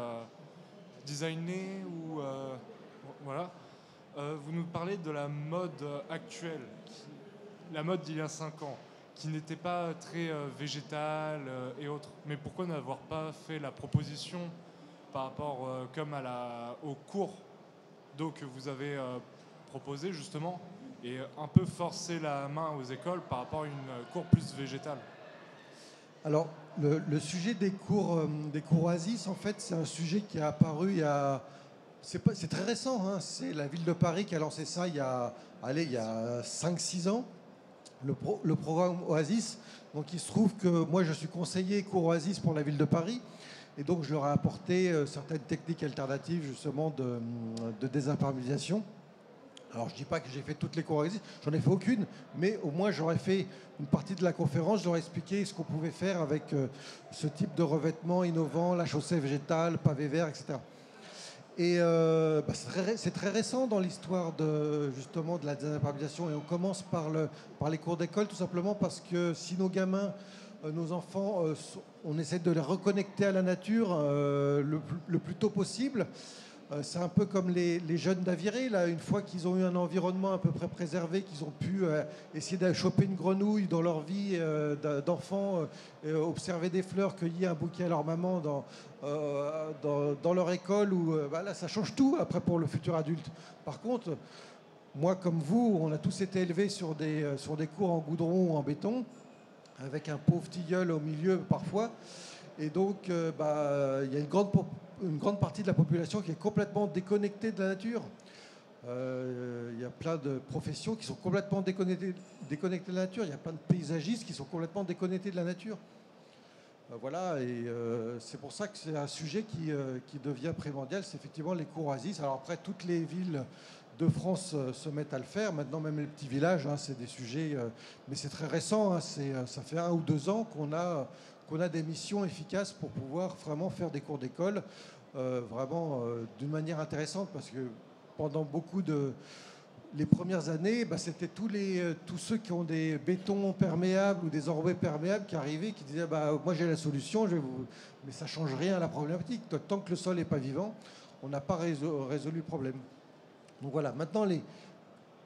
designée ou voilà. Vous nous parlez de la mode actuelle, la mode d'il y a 5 ans. qui n'était pas très végétal et autres. Mais pourquoi n'avoir pas fait la proposition par rapport comme au cours d'eau que vous avez proposé justement, et un peu forcer la main aux écoles par rapport à une cour plus végétale? Alors, le sujet des cours Oasis, en fait, c'est un sujet qui est apparu il y a... C'est très récent, hein. C'est la ville de Paris qui a lancé ça il y a 5-6 ans, le programme Oasis. Donc il se trouve que moi je suis conseiller cours Oasis pour la ville de Paris, et donc je leur ai apporté certaines techniques alternatives justement de désimperméabilisation. Alors je ne dis pas que j'ai fait toutes les cours Oasis, j'en ai fait aucune, mais au moins j'aurais fait une partie de la conférence, j'aurais expliqué ce qu'on pouvait faire avec ce type de revêtement innovant, la chaussée végétale, pavé vert, etc. Et c'est très récent dans l'histoire justement de la désimperméabilisation, et on commence par les cours d'école, tout simplement parce que si nos gamins, nos enfants, on essaie de les reconnecter à la nature le plus tôt possible. C'est un peu comme les jeunes d'Aviré, là, une fois qu'ils ont eu un environnement à peu près préservé, qu'ils ont pu essayer de choper une grenouille dans leur vie d'enfant, observer des fleurs, cueillir un bouquet à leur maman dans leur école, là, ça change tout après pour le futur adulte. Par contre, moi comme vous, on a tous été élevés sur des cours en goudron ou en béton, avec un pauvre tilleul au milieu parfois. Et donc, il y a une grande partie de la population qui est complètement déconnectée de la nature. Il y a plein de professions qui sont complètement déconnectées de la nature. Il y a plein de paysagistes qui sont complètement déconnectés de la nature. Voilà, et c'est pour ça que c'est un sujet qui devient primordial. C'est effectivement les cours Oasis. Alors après, toutes les villes de France se mettent à le faire. Maintenant, même les petits villages, hein, c'est des sujets... mais c'est très récent. Hein, ça fait 1 ou 2 ans qu'on a des missions efficaces pour pouvoir vraiment faire des cours d'école d'une manière intéressante, parce que pendant les premières années, c'était tous ceux qui ont des bétons perméables ou des enrobés perméables qui arrivaient, qui disaient moi j'ai la solution, mais ça ne change rien à la problématique. Tant que le sol n'est pas vivant, on n'a pas résolu le problème. Donc voilà, maintenant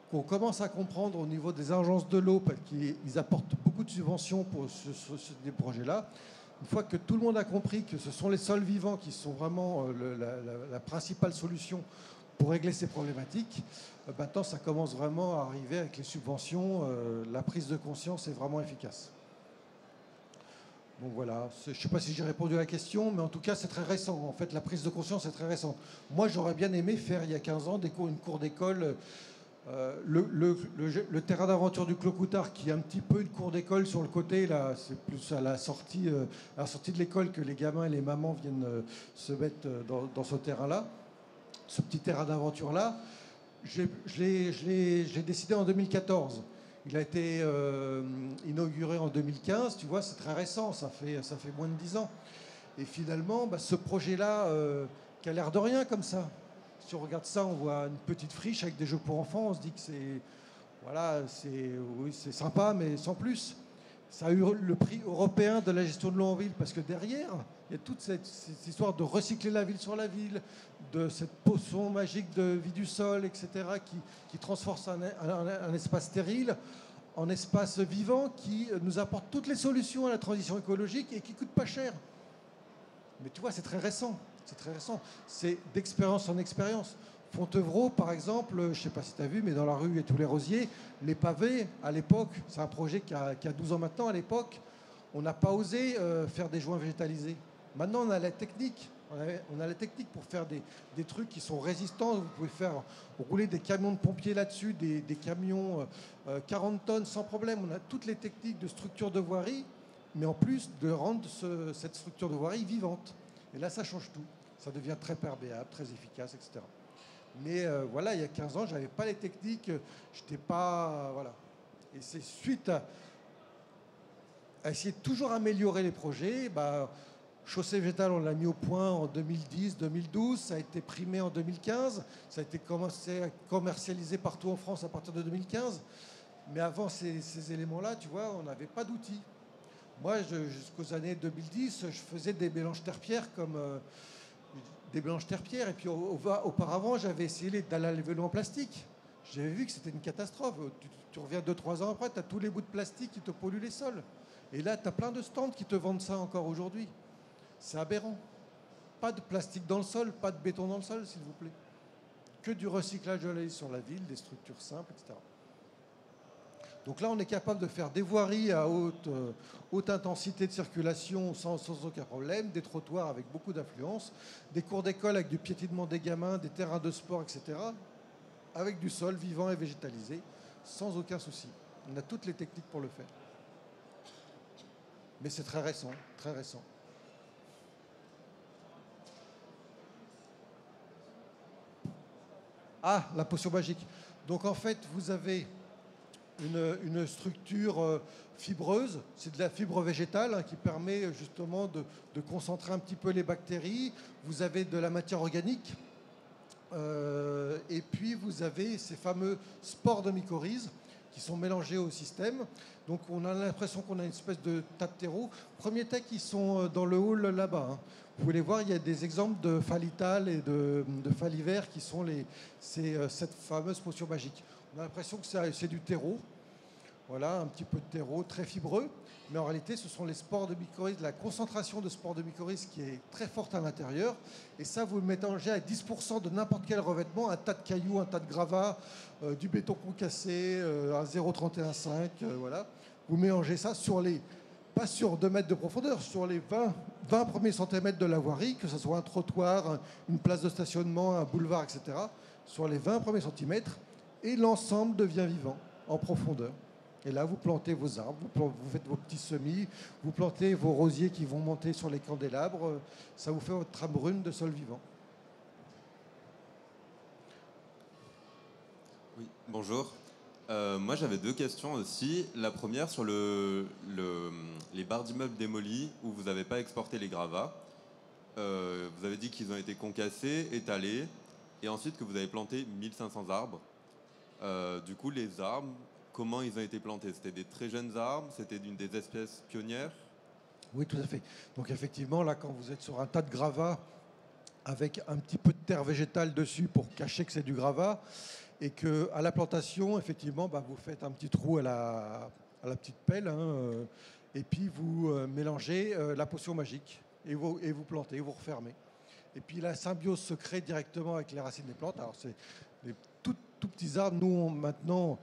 qu'on commence à comprendre au niveau des agences de l'eau, parce qu'ils apportent beaucoup de subventions pour des projets-là. Une fois que tout le monde a compris que ce sont les sols vivants qui sont vraiment la principale solution pour régler ces problématiques, maintenant ça commence vraiment à arriver avec les subventions. La prise de conscience est vraiment efficace. Donc voilà, je ne sais pas si j'ai répondu à la question, mais en tout cas c'est très récent. En fait, la prise de conscience est très récente. Moi j'aurais bien aimé faire il y a 15 ans une cour d'école. Le terrain d'aventure du Clos-Coutard, qui est un petit peu une cour d'école sur le côté, là, c'est plus à la sortie de l'école que les gamins et les mamans viennent se mettre dans ce terrain-là, ce petit terrain d'aventure-là. Je l'ai décidé en 2014. Il a été inauguré en 2015. Tu vois, c'est très récent, ça fait moins de 10 ans. Et finalement, ce projet-là, qui a l'air de rien comme ça. Si on regarde ça, on voit une petite friche avec des jeux pour enfants. On se dit que c'est sympa, mais sans plus. Ça a eu le prix européen de la gestion de l'eau en ville, parce que derrière, il y a toute cette histoire de recycler la ville sur la ville, de cette potion magique de vie du sol, etc., qui transforme un espace stérile en espace vivant, qui nous apporte toutes les solutions à la transition écologique et qui ne coûte pas cher. Mais tu vois, c'est très récent. C'est très récent. C'est d'expérience en expérience. Fontevraud, par exemple, je ne sais pas si tu as vu, mais dans la rue et tous les rosiers, les pavés, à l'époque, c'est un projet qui a 12 ans maintenant, à l'époque, on n'a pas osé faire des joints végétalisés. Maintenant, on a la technique. On a la technique pour faire des trucs qui sont résistants. Vous pouvez faire rouler des camions de pompiers là-dessus, des camions 40 tonnes sans problème. On a toutes les techniques de structure de voirie, mais en plus de rendre cette structure de voirie vivante. Et là, ça change tout. Ça devient très perméable, très efficace, etc. Mais voilà, il y a 15 ans, je n'avais pas les techniques, je n'étais pas... voilà. Et c'est suite à essayer de toujours améliorer les projets. Chaussée végétale, on l'a mis au point en 2010, 2012, ça a été primé en 2015, ça a été commencé à commercialiser partout en France à partir de 2015. Mais avant ces éléments-là, tu vois, on n'avait pas d'outils. Moi, jusqu'aux années 2010, je faisais des mélanges terre-pierre des mélanges terre-pierre. Et puis auparavant, j'avais essayé d'aller à l'eau en plastique. J'avais vu que c'était une catastrophe. Tu reviens 2-3 ans après, tu as tous les bouts de plastique qui te polluent les sols. Et là, tu as plein de stands qui te vendent ça encore aujourd'hui. C'est aberrant. Pas de plastique dans le sol, pas de béton dans le sol, s'il vous plaît. Que du recyclage de la sur la ville, des structures simples, etc. Donc là, on est capable de faire des voiries à haute intensité de circulation sans aucun problème, des trottoirs avec beaucoup d'affluence, des cours d'école avec du piétinement des gamins, des terrains de sport, etc., avec du sol vivant et végétalisé, sans aucun souci. On a toutes les techniques pour le faire. Mais c'est très récent, très récent. Ah, la potion magique. Donc en fait, vous avez une structure fibreuse, c'est de la fibre végétale qui permet justement de concentrer un petit peu les bactéries. Vous avez de la matière organique et puis vous avez ces fameux spores de mycorhizes qui sont mélangés au système. Donc on a l'impression qu'on a une espèce de tas de terreau. Premier tas qui sont dans le hall là-bas. Vous pouvez les voir, il y a des exemples de phalital et de faliver qui sont cette fameuse potion magique. On a l'impression que c'est du terreau. Voilà, un petit peu de terreau très fibreux. Mais en réalité, ce sont les spores de mycorhizes, la concentration de spores de mycorhizes qui est très forte à l'intérieur. Et ça, vous le mélangez à 10% de n'importe quel revêtement, un tas de cailloux, un tas de gravats, du béton concassé, un 0,31,5, voilà. Vous mélangez ça pas sur 2 mètres de profondeur, sur les 20 premiers centimètres de la voirie, que ce soit un trottoir, une place de stationnement, un boulevard, etc., sur les 20 premiers centimètres, et l'ensemble devient vivant en profondeur. Et là, vous plantez vos arbres, vous faites vos petits semis, vous plantez vos rosiers qui vont monter sur les candélabres, ça vous fait votre trame brune de sol vivant. Oui, bonjour. Moi, j'avais 2 questions aussi. La première sur les barres d'immeubles démolies où vous n'avez pas exporté les gravats. Vous avez dit qu'ils ont été concassés, étalés, et ensuite que vous avez planté 1500 arbres. Du coup, les arbres, comment ils ont été plantés? C'était des très jeunes arbres? C'était des espèces pionnières? Oui, tout à fait. Donc effectivement, là, quand vous êtes sur un tas de gravats avec un petit peu de terre végétale dessus pour cacher que c'est du gravat, et qu'à la plantation, effectivement, vous faites un petit trou à la petite pelle, et puis vous mélangez la potion magique, et vous plantez, vous refermez. Et puis la symbiose se crée directement avec les racines des plantes. Alors c'est des tout petits arbres. Nous, maintenant,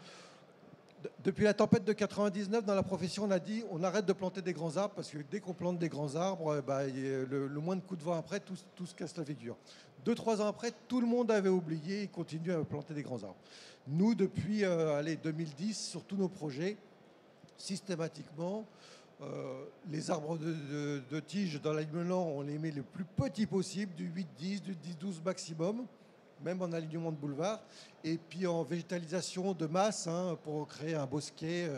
depuis la tempête de 99, dans la profession, on a dit on arrête de planter des grands arbres parce que dès qu'on plante des grands arbres, le moins de coups de vent après, tout se casse la figure. 2-3 ans après, tout le monde avait oublié et continue à planter des grands arbres. Nous, depuis 2010, sur tous nos projets, systématiquement, les arbres de tiges dans l'alignement, on les met le plus petit possible, du 8-10, du 10-12 maximum, même en alignement de boulevard, et puis en végétalisation de masse pour créer un bosquet,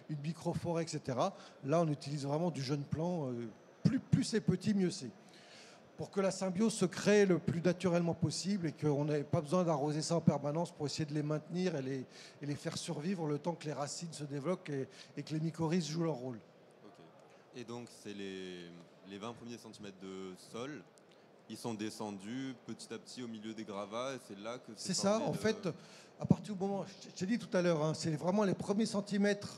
une microforêt, etc. Là, on utilise vraiment du jeune plant. Plus c'est petit, mieux c'est. Pour que la symbiose se crée le plus naturellement possible et qu'on n'ait pas besoin d'arroser ça en permanence pour essayer de les maintenir et les faire survivre le temps que les racines se développent et que les mycorhizes jouent leur rôle. Okay. Et donc, c'est les 20 premiers centimètres de sol, ils sont descendus petit à petit au milieu des gravats et c'est là que c'est ça, en fait, à partir du moment, je t'ai dit tout à l'heure, c'est vraiment les premiers centimètres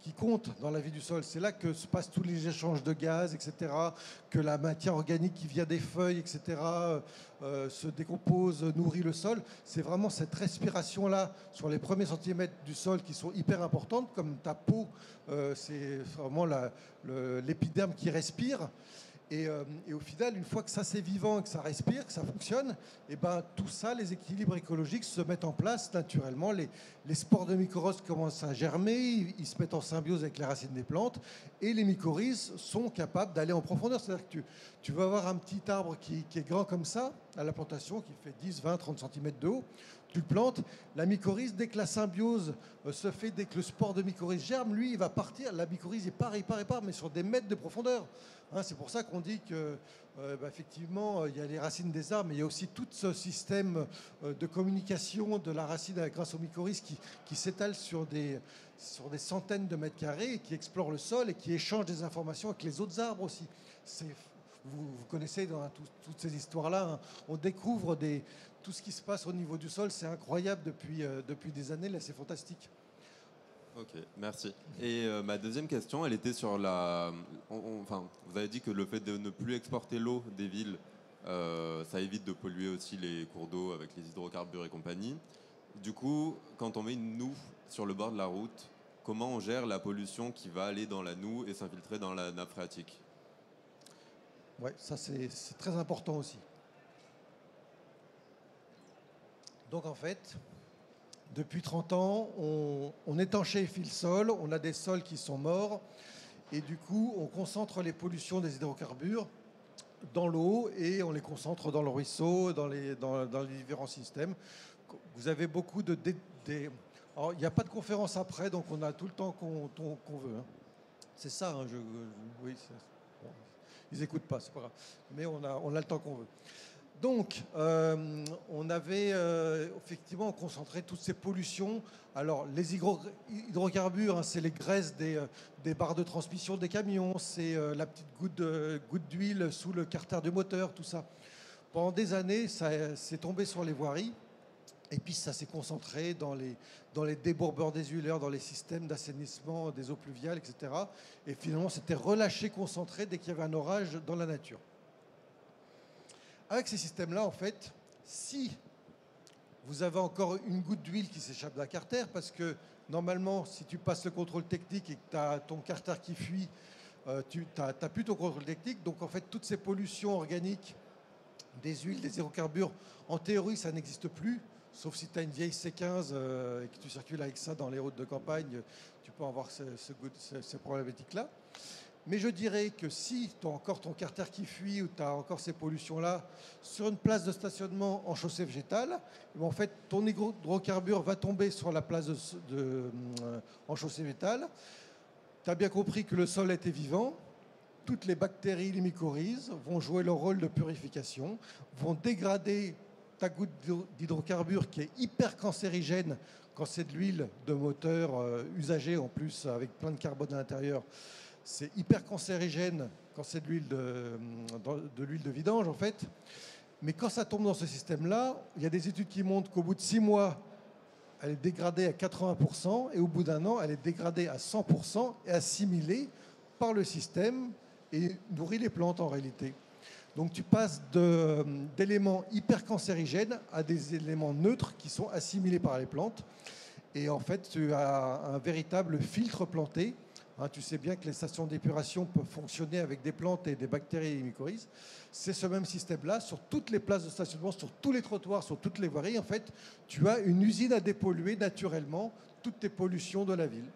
qui comptent dans la vie du sol. C'est là que se passent tous les échanges de gaz, etc., que la matière organique qui vient des feuilles, etc., se décompose, nourrit le sol. C'est vraiment cette respiration-là sur les premiers centimètres du sol qui sont hyper importantes, comme ta peau, c'est vraiment l'épiderme qui respire. Et au final, une fois que ça c'est vivant, que ça respire, que ça fonctionne, et tout ça, les équilibres écologiques se mettent en place naturellement. Les spores de mycorhizes commencent à germer, ils se mettent en symbiose avec les racines des plantes, et les mycorhizes sont capables d'aller en profondeur. C'est-à-dire que tu vas avoir un petit arbre qui est grand comme ça, à la plantation, qui fait 10, 20, 30 cm de haut. Tu le plantes, la mycorhize, dès que la symbiose se fait, dès que le spore de mycorhize germe, lui, il va partir. La mycorhize, il part, mais sur des mètres de profondeur. C'est pour ça qu'on dit que, effectivement, il y a les racines des arbres, mais il y a aussi tout ce système de communication de la racine grâce aux mycorhizes qui s'étale sur des centaines de mètres carrés, et qui explore le sol et qui échange des informations avec les autres arbres aussi. vous connaissez dans toutes ces histoires-là, hein. On découvre tout ce qui se passe au niveau du sol. C'est incroyable depuis des années. Là, c'est fantastique. Ok, merci. Et ma deuxième question, elle était sur la... Enfin, vous avez dit que le fait de ne plus exporter l'eau des villes, ça évite de polluer aussi les cours d'eau avec les hydrocarbures et compagnie. Du coup, quand on met une noue sur le bord de la route, comment on gère la pollution qui va aller dans la noue et s'infiltrer dans la nappe phréatique? Ouais, ça c'est très important aussi. Donc en fait, depuis 30 ans, on étanchéifie le sol, on a des sols qui sont morts, et du coup, on concentre les pollutions des hydrocarbures dans l'eau et on les concentre dans le ruisseau, dans les différents systèmes. Vous avez beaucoup de... Alors, il n'y a pas de conférence après, donc on a tout le temps qu'on veut. Hein. C'est ça, hein, oui, bon, ils n'écoutent pas, c'est pas grave. Mais on a le temps qu'on veut. Donc, on avait effectivement concentré toutes ces pollutions. Alors, les hydrocarbures, hein, c'est les graisses des barres de transmission des camions, c'est la petite goutte d'huile sous le carter du moteur, tout ça. Pendant des années, ça s'est tombé sur les voiries. Et puis, ça s'est concentré dans les débourbeurs des huileurs, dans les systèmes d'assainissement des eaux pluviales, etc. Et finalement, c'était relâché, concentré dès qu'il y avait un orage dans la nature. Avec ces systèmes-là, en fait, si vous avez encore une goutte d'huile qui s'échappe d'un carter, parce que normalement, si tu passes le contrôle technique et que tu as ton carter qui fuit, tu n'as plus ton contrôle technique. Donc, en fait, toutes ces pollutions organiques des huiles, des hydrocarbures, en théorie, ça n'existe plus. Sauf si tu as une vieille C15 et que tu circules avec ça dans les routes de campagne, tu peux avoir ces problématiques-là. Mais je dirais que si tu as encore ton carter qui fuit ou tu as encore ces pollutions-là sur une place de stationnement en chaussée végétale, en fait, ton hydrocarbure va tomber sur la place en chaussée végétale. Tu as bien compris que le sol était vivant. Toutes les bactéries, les mycorhizes vont jouer leur rôle de purification, vont dégrader ta goutte d'hydrocarbure qui est hyper cancérigène quand c'est de l'huile de moteur usagée en plus avec plein de carbone à l'intérieur. C'est hyper cancérigène quand c'est de l'huile de vidange, en fait. Mais quand ça tombe dans ce système-là, il y a des études qui montrent qu'au bout de 6 mois, elle est dégradée à 80%, et au bout d'1 an, elle est dégradée à 100% et assimilée par le système et nourrit les plantes en réalité. Donc tu passes d'éléments hyper cancérigènes à des éléments neutres qui sont assimilés par les plantes. Et en fait, tu as un véritable filtre planté. Hein, tu sais bien que les stations d'épuration peuvent fonctionner avec des plantes et des bactéries et des mycorhizes. C'est ce même système-là. Sur toutes les places de stationnement, sur tous les trottoirs, sur toutes les voiries, en fait, tu as une usine à dépolluer naturellement toutes tes pollutions de la ville.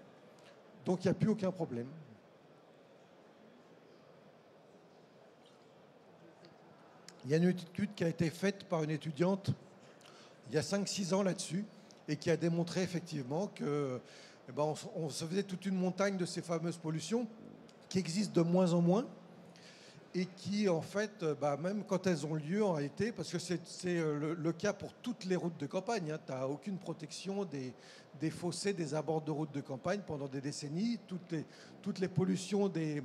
Donc il n'y a plus aucun problème. Il y a une étude qui a été faite par une étudiante il y a 5-6 ans là-dessus et qui a démontré effectivement que on se faisait toute une montagne de ces fameuses pollutions qui existent de moins en moins et qui, en fait, même quand elles ont lieu en réalité, parce que c'est le cas pour toutes les routes de campagne, hein, tu n'as aucune protection des fossés, des abords de routes de campagne pendant des décennies, toutes les pollutions des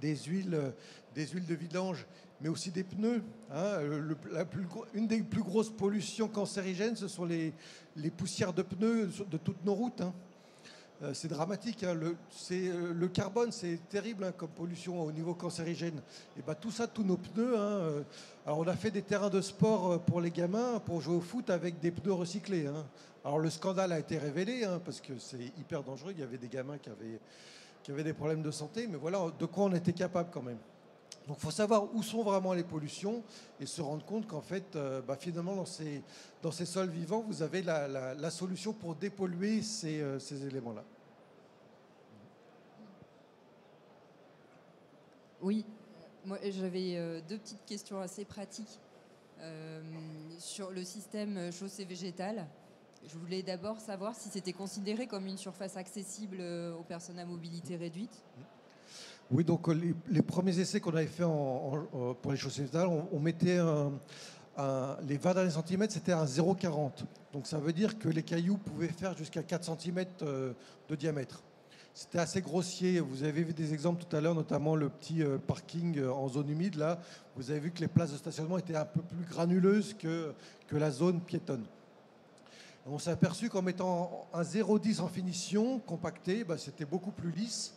huiles de vidange, mais aussi des pneus. Hein. Une des plus grosses pollutions cancérigènes, ce sont les poussières de pneus de toutes nos routes. Hein. C'est dramatique. Hein. Le carbone, c'est terrible hein, comme pollution au niveau cancérigène. Et tout ça, tous nos pneus. Hein. Alors, on a fait des terrains de sport pour les gamins pour jouer au foot avec des pneus recyclés. Hein. Alors, le scandale a été révélé hein, parce que c'est hyper dangereux. Il y avait des gamins qui avaient des problèmes de santé, mais voilà de quoi on était capable quand même. Donc il faut savoir où sont vraiment les pollutions et se rendre compte qu'en fait, finalement, dans ces sols vivants, vous avez la solution pour dépolluer ces éléments-là. Oui, moi j'avais 2 petites questions assez pratiques sur le système chaussée végétale. Je voulais d'abord savoir si c'était considéré comme une surface accessible aux personnes à mobilité réduite. Oui, donc les premiers essais qu'on avait fait pour les chaussées végétales, on mettait les 20 derniers centimètres, c'était à 0,40. Donc ça veut dire que les cailloux pouvaient faire jusqu'à 4 cm de diamètre. C'était assez grossier. Vous avez vu des exemples tout à l'heure, notamment le petit parking en zone humide. Là, vous avez vu que les places de stationnement étaient un peu plus granuleuses que la zone piétonne. On s'est aperçu qu'en mettant un 0,10 en finition, compacté, c'était beaucoup plus lisse.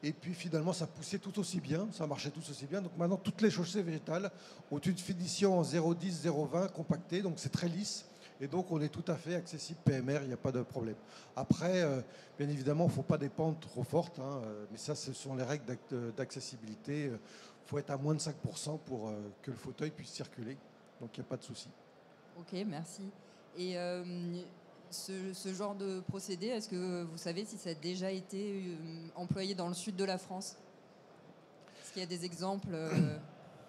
Et puis finalement, ça poussait tout aussi bien, ça marchait tout aussi bien. Donc maintenant, toutes les chaussées végétales ont une finition en 0,10, 0,20 compactée, donc c'est très lisse. Et donc, on est tout à fait accessible PMR, il n'y a pas de problème. Après, bien évidemment, il ne faut pas des pentes trop fortes, hein, mais ça, ce sont les règles d'accessibilité. Il faut être à moins de 5% pour que le fauteuil puisse circuler. Donc, il n'y a pas de souci. Ok, merci. Et ce genre de procédé, est-ce que vous savez si ça a déjà été employé dans le sud de la France? Est-ce qu'il y a des exemples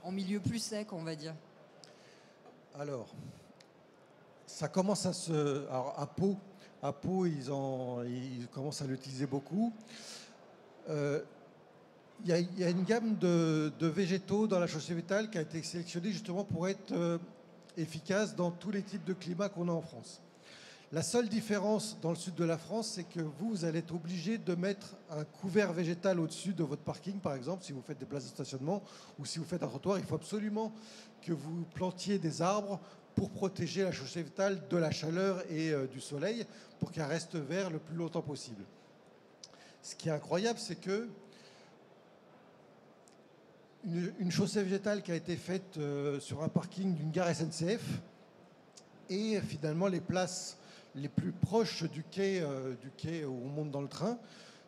en milieu plus sec, on va dire? Alors, ça commence à se... Alors, à Pau, ils commencent à l'utiliser beaucoup. Il y a une gamme de végétaux dans la chaussée végétale qui a été sélectionnée justement pour être efficace dans tous les types de climats qu'on a en France. La seule différence dans le sud de la France, c'est que vous allez être obligé de mettre un couvert végétal au-dessus de votre parking, par exemple, si vous faites des places de stationnement ou si vous faites un trottoir. Il faut absolument que vous plantiez des arbres pour protéger la chaussée végétale de la chaleur et du soleil, pour qu'elle reste verte le plus longtemps possible. Ce qui est incroyable, c'est que une chaussée végétale qui a été faite sur un parking d'une gare SNCF et finalement les places les plus proches du quai où on monte dans le train,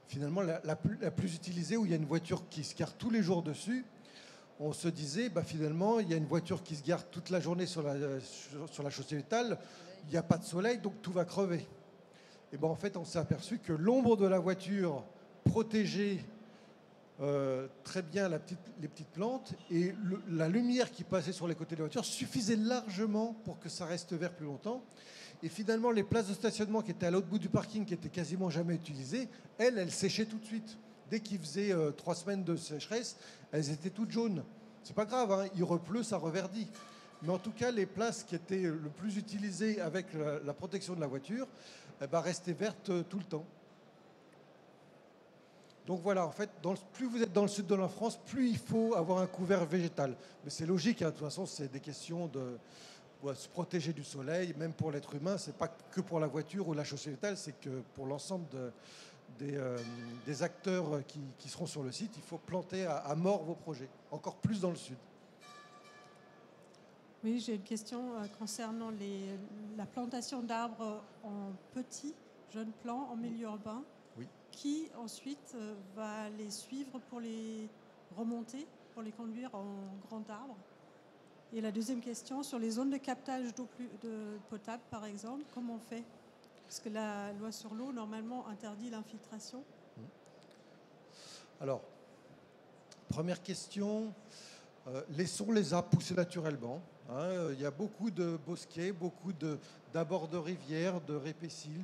finalement la plus utilisée, où il y a une voiture qui se gare tous les jours dessus. On se disait, finalement, il y a une voiture qui se gare toute la journée sur la chaussée végétale, il n'y a pas de soleil, donc tout va crever. Et en fait, on s'est aperçu que l'ombre de la voiture protégeait très bien les petites plantes, et la lumière qui passait sur les côtés de la voiture suffisait largement pour que ça reste vert plus longtemps. Et finalement, les places de stationnement qui étaient à l'autre bout du parking, qui étaient quasiment jamais utilisées, elles séchaient tout de suite. Dès qu'il faisait 3 semaines de sécheresse, elles étaient toutes jaunes. C'est pas grave, hein, il repleut, ça reverdit. Mais en tout cas, les places qui étaient le plus utilisées avec la protection de la voiture, restaient vertes tout le temps. Donc voilà, en fait, plus vous êtes dans le sud de la France, plus il faut avoir un couvert végétal. Mais c'est logique, hein, de toute façon, c'est des questions de se protéger du soleil, même pour l'être humain. C'est pas que pour la voiture ou la chaussée végétale, c'est que pour l'ensemble des acteurs qui seront sur le site, il faut planter à mort vos projets, encore plus dans le sud. Oui, j'ai une question concernant la plantation d'arbres en petits, jeunes plants, en milieu urbain. Oui. Qui ensuite va les suivre pour les remonter, pour les conduire en grand arbre? Et la deuxième question, sur les zones de captage d'eau potable, par exemple, comment on fait? Parce que la loi sur l'eau, normalement, interdit l'infiltration. Alors, première question, laissons les arbres pousser naturellement. Il y a beaucoup de bosquets, beaucoup d'abords de rivières, de répécils,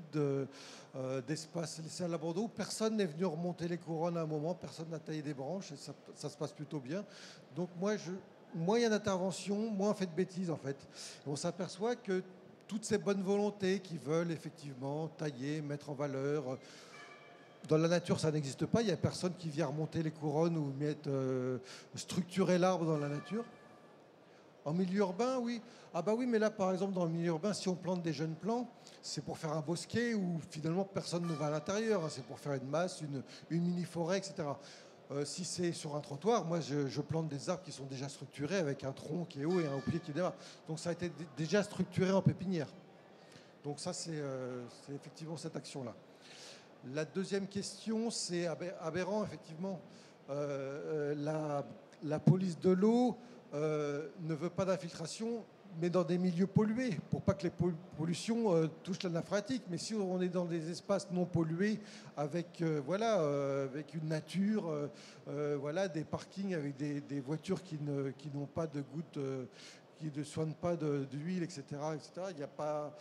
d'espaces laissés à l'abandon. Personne n'est venu remonter les couronnes à un moment, personne n'a taillé des branches, et ça se passe plutôt bien. Donc moins il y a d'intervention, moins on fait de bêtises en fait. Et on s'aperçoit que toutes ces bonnes volontés qui veulent effectivement tailler, mettre en valeur, dans la nature ça n'existe pas, il n'y a personne qui vient remonter les couronnes ou structurer l'arbre dans la nature. En milieu urbain, oui. Ah oui, mais là par exemple dans le milieu urbain, si on plante des jeunes plants, c'est pour faire un bosquet où finalement personne ne va à l'intérieur, hein. C'est pour faire une masse, une mini-forêt, etc. Si c'est sur un trottoir, moi je plante des arbres qui sont déjà structurés avec un tronc qui est haut et un pied qui est bas. Donc ça a été déjà structuré en pépinière. Donc ça c'est effectivement cette action-là. La deuxième question, c'est aberrant effectivement. La police de l'eau ne veut pas d'infiltration, mais dans des milieux pollués, pour pas que les pollutions touchent la nappe phréatique. Mais si on est dans des espaces non pollués, avec avec une nature, des parkings avec des voitures qui n'ont pas de gouttes, qui ne soignent pas d'huile, etc., il n'y a pas,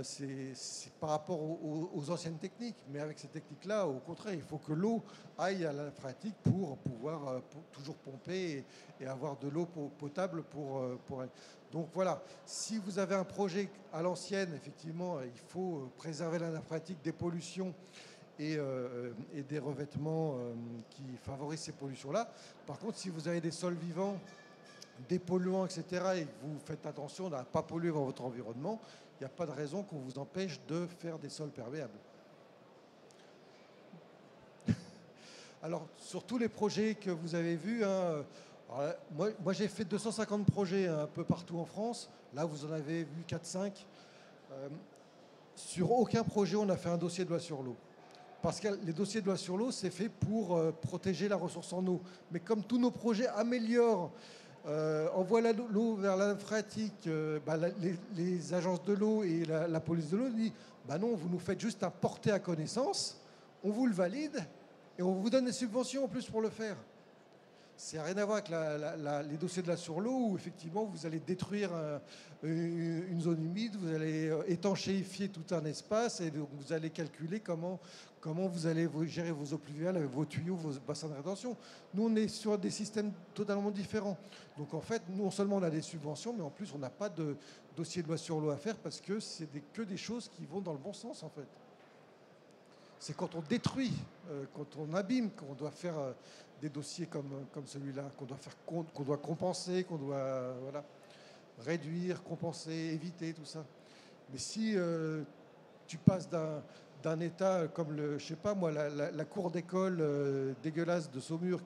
c'est par rapport aux anciennes techniques. Mais avec ces techniques-là, au contraire, il faut que l'eau aille à la nappe phréatique pour pouvoir toujours pomper et avoir de l'eau potable pour elle. Donc voilà, si vous avez un projet à l'ancienne, effectivement, il faut préserver la nappe phréatique des pollutions et des revêtements qui favorisent ces pollutions-là. Par contre, si vous avez des sols vivants, des polluants, etc., et que vous faites attention à ne pas polluer votre environnement, il n'y a pas de raison qu'on vous empêche de faire des sols perméables. Alors, sur tous les projets que vous avez vus, hein, moi j'ai fait 250 projets un peu partout en France. Là, vous en avez vu 4-5. Sur aucun projet, on a fait un dossier de loi sur l'eau. Parce que les dossiers de loi sur l'eau, c'est fait pour protéger la ressource en eau. Mais comme tous nos projets améliorent, envoient l'eau vers la nappe phréatique, les agences de l'eau et la police de l'eau disent non, vous nous faites juste un porté à connaissance, on vous le valide et on vous donne des subventions en plus pour le faire. C'est rien à voir avec les dossiers de la sur l'eau où effectivement vous allez détruire une zone humide, vous allez étanchéifier tout un espace et donc vous allez calculer comment vous allez gérer vos eaux pluviales avec vos tuyaux, vos bassins de rétention. Nous, on est sur des systèmes totalement différents. Donc en fait, non seulement on a des subventions, mais en plus on n'a pas de dossier de loi sur l'eau à faire parce que c'est que des choses qui vont dans le bon sens en fait. C'est quand on détruit, quand on abîme, qu'on doit faire des dossiers comme celui-là, qu'on doit compenser, qu'on doit réduire, compenser, éviter, tout ça. Mais si tu passes d'un état comme la cour d'école dégueulasse de Saumur,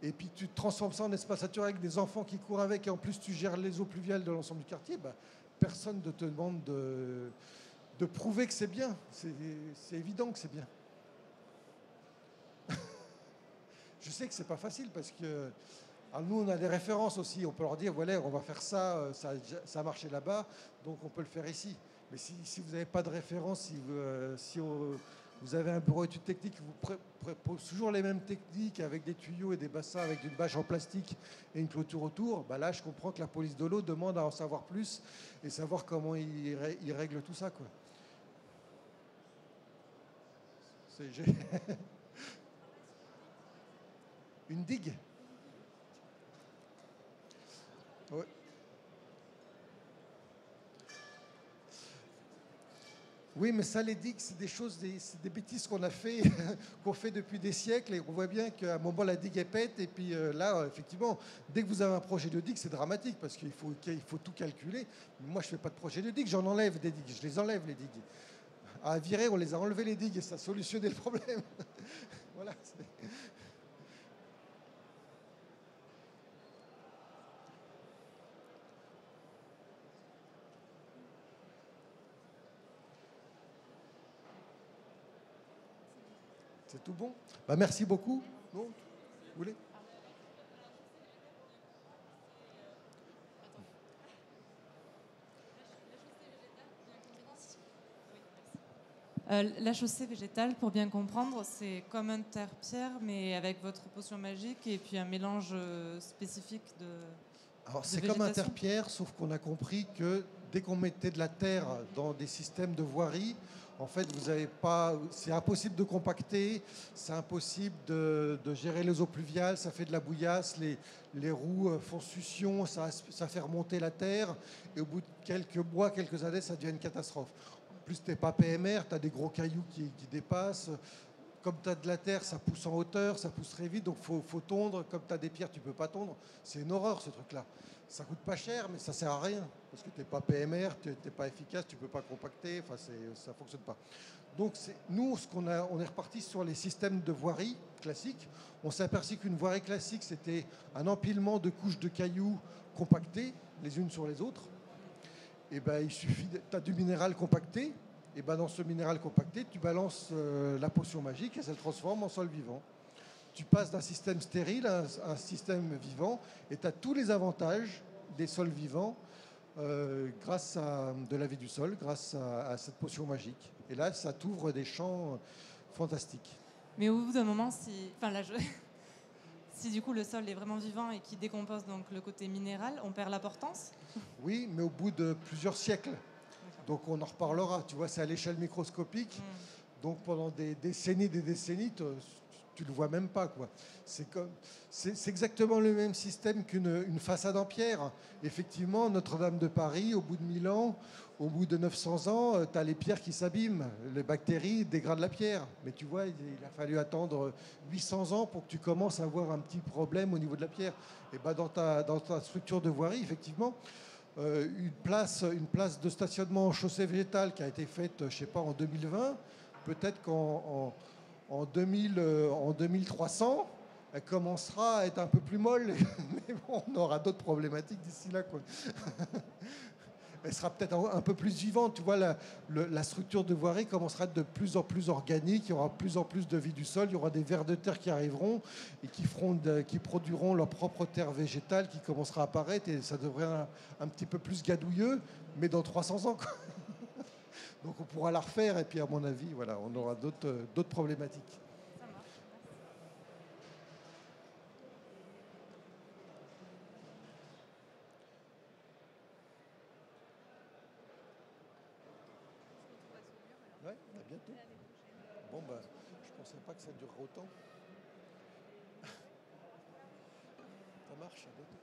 et puis tu transformes ça en espace naturel avec des enfants qui courent avec, et en plus tu gères les eaux pluviales de l'ensemble du quartier, personne ne te demande de prouver que c'est bien. C'est évident que c'est bien. Je sais que c'est pas facile parce que nous, on a des références aussi. On peut leur dire, voilà, on va faire ça, ça a marché là-bas, donc on peut le faire ici. Mais si vous n'avez pas de référence, si vous avez un bureau d'études techniques qui vous propose toujours les mêmes techniques avec des tuyaux et des bassins avec une bâche en plastique et une clôture autour, là, je comprends que la police de l'eau demande à en savoir plus et savoir comment ils règlent tout ça, quoi. Une digue. Ouais. Oui, mais ça, les digues, c'est des choses, c'est des bêtises qu'on a fait, qu'on fait depuis des siècles, et on voit bien qu'à un moment la digue est pète, et puis là, effectivement, dès que vous avez un projet de digue, c'est dramatique parce qu'il faut tout calculer. Moi, je fais pas de projet de digue, j'en enlève des digues, je les enlève les digues. À Viré, on les a enlevés les digues et ça a solutionné le problème. Voilà. C'est tout bon. Merci beaucoup. Non, vous voulez ? La chaussée végétale, pour bien comprendre, c'est comme un terre-pierre, mais avec votre potion magique et puis un mélange spécifique de. Alors c'est comme un terre-pierre, sauf qu'on a compris que dès qu'on mettait de la terre dans des systèmes de voirie, en fait, vous avez pas, c'est impossible de compacter, c'est impossible de gérer les eaux pluviales, ça fait de la bouillasse, les roues font succion, ça fait remonter la terre, et au bout de quelques mois, quelques années, ça devient une catastrophe. En plus, tu n'es pas PMR, tu as des gros cailloux qui dépassent. Comme tu as de la terre, ça pousse en hauteur, ça pousse très vite, donc il faut tondre. Comme tu as des pierres, tu ne peux pas tondre. C'est une horreur, ce truc-là. Ça coûte pas cher, mais ça sert à rien. Parce que tu n'es pas PMR, tu n'es pas efficace, tu ne peux pas compacter, ça ne fonctionne pas. Donc nous, on est reparti sur les systèmes de voirie classiques. On s'est aperçu qu'une voirie classique, c'était un empilement de couches de cailloux compactés, les unes sur les autres. Et il suffit, tu as du minéral compacté, et dans ce minéral compacté, tu balances la potion magique et ça le transforme en sol vivant. Tu passes d'un système stérile à un système vivant et tu as tous les avantages des sols vivants grâce à de la vie du sol, grâce à cette potion magique. Et là, ça t'ouvre des champs fantastiques. Mais au bout d'un moment, si du coup le sol est vraiment vivant et qui décompose donc le côté minéral, on perd la portance ? Oui, mais au bout de plusieurs siècles. Donc on en reparlera, tu vois, c'est à l'échelle microscopique. Donc pendant des décennies, tu tu le vois même pas, quoi. C'est exactement le même système qu'une façade en pierre. Effectivement, Notre-Dame de Paris, au bout de 1000 ans, au bout de 900 ans, tu as les pierres qui s'abîment. Les bactéries dégradent la pierre. Mais tu vois, il a fallu attendre 800 ans pour que tu commences à avoir un petit problème au niveau de la pierre. Et ben dans ta structure de voirie, effectivement, une place de stationnement en chaussée végétale qui a été faite, je sais pas, en 2020, peut-être qu'en 2300, elle commencera à être un peu plus molle, mais bon, on aura d'autres problématiques d'ici là, quoi. Elle sera peut-être un peu plus vivante. Tu vois, la structure de voirie commencera à être de plus en plus organique. Il y aura de plus en plus de vie du sol. Il y aura des vers de terre qui arriveront et qui produiront leur propre terre végétale qui commencera à apparaître. Et ça devrait être un petit peu plus gadouilleux, mais dans 300 ans, quoi. Donc on pourra la refaire. Et puis, à mon avis, voilà, on aura d'autres problématiques. Ouais, à bientôt. Bon, bah, je pensais pas que ça durerait autant. Ça marche, à bientôt.